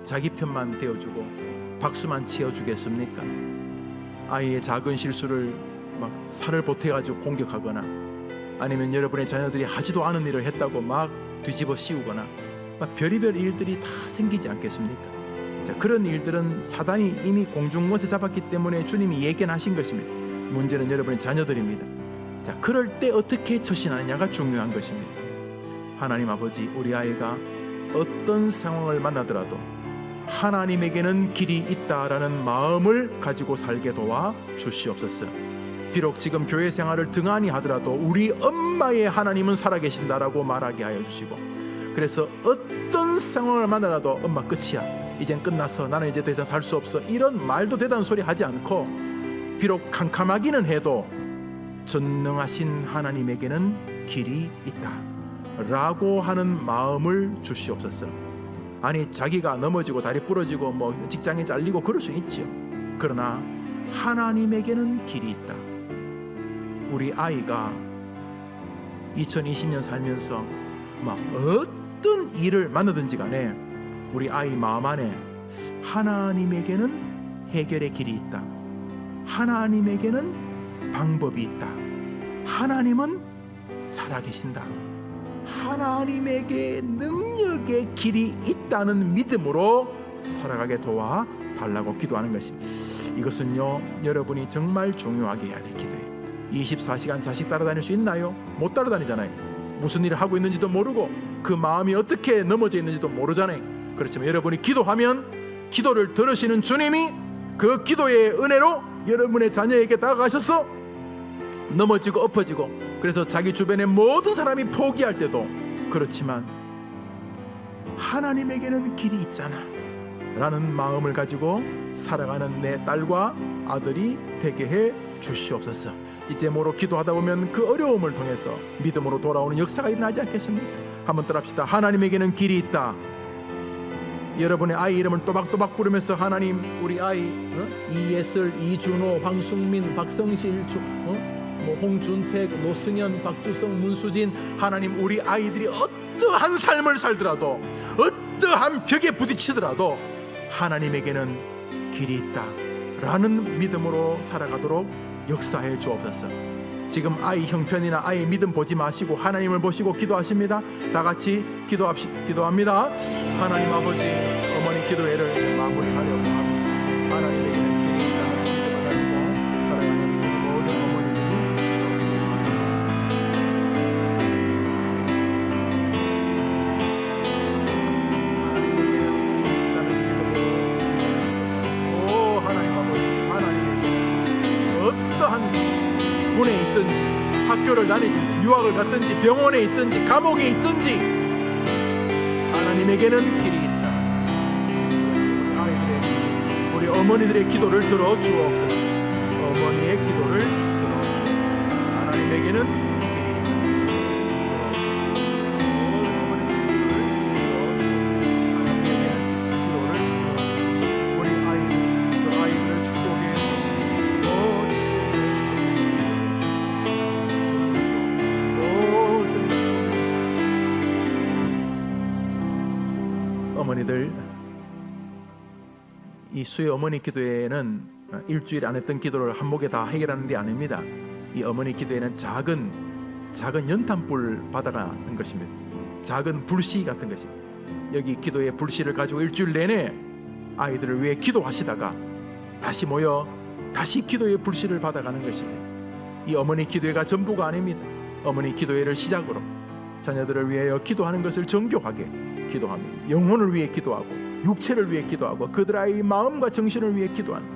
자기 편만 되어주고 박수만 치어주겠습니까? 아이의 작은 실수를 막 살을 보태가지고 공격하거나, 아니면 여러분의 자녀들이 하지도 않은 일을 했다고 막 뒤집어 씌우거나, 막 별의별 일들이 다 생기지 않겠습니까? 자, 그런 일들은 사단이 이미 공중못에 잡았기 때문에 주님이 예견하신 것입니다. 문제는 여러분의 자녀들입니다. 자, 그럴 때 어떻게 처신하느냐가 중요한 것입니다. 하나님 아버지, 우리 아이가 어떤 상황을 만나더라도 하나님에게는 길이 있다라는 마음을 가지고 살게 도와 주시옵소서. 비록 지금 교회 생활을 등한히 하더라도 우리 엄마의 하나님은 살아계신다라고 말하게 하여 주시고, 그래서 어떤 상황을 만나도 엄마 끝이야, 이젠 끝났어, 나는 이제 더 이상 살 수 없어, 이런 말도 되다는 소리 하지 않고, 비록 캄캄하기는 해도 전능하신 하나님에게는 길이 있다 라고 하는 마음을 주시옵소서. 아니, 자기가 넘어지고 다리 부러지고 뭐 직장에 잘리고 그럴 수 있죠. 그러나 하나님에게는 길이 있다. 우리 아이가 2020년 살면서 막 어떤 일을 만나든지 간에 우리 아이 마음 안에 하나님에게는 해결의 길이 있다, 하나님에게는 방법이 있다, 하나님은 살아계신다, 하나님에게 능력의 길이 있다는 믿음으로 살아가게 도와 달라고 기도하는 것입니다. 이것은요, 여러분이 정말 중요하게 해야 될 기도예요. 24시간 자식 따라다닐 수 있나요? 못 따라다니잖아요. 무슨 일을 하고 있는지도 모르고 그 마음이 어떻게 넘어져 있는지도 모르잖아요. 그렇지만 여러분이 기도하면 기도를 들으시는 주님이 그 기도의 은혜로 여러분의 자녀에게 다가가셔서 넘어지고 엎어지고, 그래서 자기 주변의 모든 사람이 포기할 때도 그렇지만 하나님에게는 길이 있잖아 라는 마음을 가지고 살아가는 내 딸과 아들이 되게 해 주시옵소서. 이제 모로 기도하다 보면 그 어려움을 통해서 믿음으로 돌아오는 역사가 일어나지 않겠습니까? 한번 따라합시다. 하나님에게는 길이 있다. 여러분의 아이 이름을 또박또박 부르면서, 하나님, 우리 아이 이예슬, 이준호, 황숙민, 박성실, 홍준택, 노승현, 박주성, 문수진, 하나님, 우리 아이들이 어떠한 삶을 살더라도, 어떠한 벽에 부딪히더라도 하나님에게는 길이 있다 라는 믿음으로 살아가도록 역사해 주옵소서. 지금 아이 형편이나 아이 믿음 보지 마시고 하나님을 보시고 기도하십니다. 다 같이 기도합니다. 하나님 아버지, 어머니 기도회를 마무리하려고 합니다. 하나님에게는 길이 있다는 믿음을 가지고 살아가는 우리 모든 어머니들이 군에 있든지 학교를 다니든지 유학을 갔든지 병원에 있든지 감옥에 있든지 하나님에게는 길이 있다. 우리 아이들의, 우리 어머니들의 기도를 들어 주옵소서. 어머니의 기도를 들어 주옵소서. 하나님에게는 길이 있다. 모든 어머니들의 기도를 들어 주옵소서. 우리 아이들, 저 아이들을 축복해 주옵소서. 어머니들, 이 수요 어머니 기도회는 일주일 안 했던 기도를 한 목에 다 해결하는 게 아닙니다. 이 어머니 기도회는 작은 연탄불 받아가는 것입니다. 작은 불씨 같은 것입니다. 여기 기도의 불씨를 가지고 일주일 내내 아이들을 위해 기도하시다가 다시 모여 다시 기도의 불씨를 받아가는 것입니다. 이 어머니 기도회가 전부가 아닙니다. 어머니 기도회를 시작으로 자녀들을 위하여 기도하는 것을 정교하게 기도합니다. 영혼을 위해 기도하고 육체를 위해 기도하고 그들의 마음과 정신을 위해 기도하는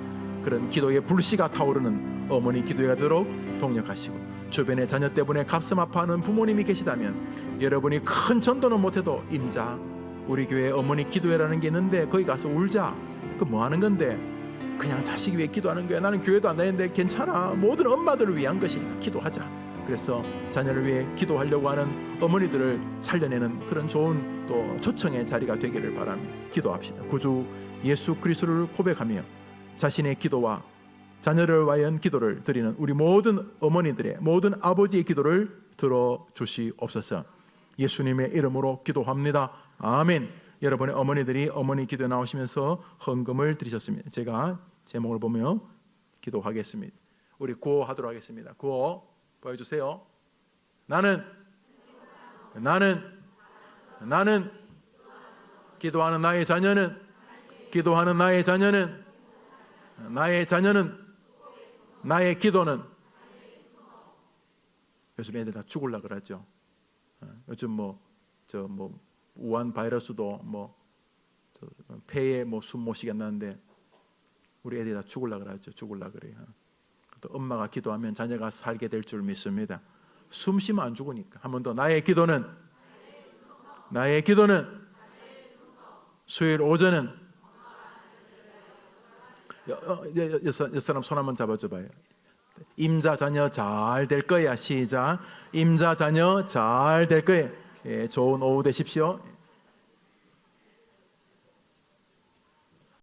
그런 기도의 불씨가 타오르는 어머니 기도회가 되도록 동력하시고, 주변에 자녀 때문에 가슴 아파하는 부모님이 계시다면 여러분이 큰 전도는 못해도 임자, 우리 교회 어머니 기도회라는 게 있는데 거기 가서 울자. 그 뭐 하는 건데? 그냥 자식 위해 기도하는 거야. 나는 교회도 안 다니는데 괜찮아. 모든 엄마들을 위한 것이니까 기도하자. 그래서 자녀를 위해 기도하려고 하는 어머니들을 살려내는 그런 좋은 또 초청의 자리가 되기를 바랍니다. 기도합시다. 구주 예수 그리스도를 고백하며 자신의 기도와 자녀를 위한 기도를 드리는 우리 모든 어머니들의, 모든 아버지의 기도를 들어주시옵소서. 예수님의 이름으로 기도합니다. 아멘. 여러분의 어머니들이 어머니 기도에 나오시면서 헌금을 드리셨습니다. 제가 제목을 보며 기도하겠습니다. 우리 구호하도록 하겠습니다. 구호 보여주세요. 나는 기도하는 나의 자녀는 나의 기도는 요즘 애들 다 죽으려고 그러죠. 요즘 우한 바이러스도 폐에 숨 못 쉬게 한다는데 우리 애들이 다 죽으려고 그러죠. 죽으려고 그래요. 또 엄마가 기도하면 자녀가 살게 될 줄 믿습니다. 숨 쉬면 안 죽으니까. 한 번 더. 나의 기도는 수요일 오전은 여 사람 손 한번 잡아줘봐요. 임자 자녀 잘 될 거야. 시작. 임자 자녀 잘 될 거야. 좋은 오후 되십시오.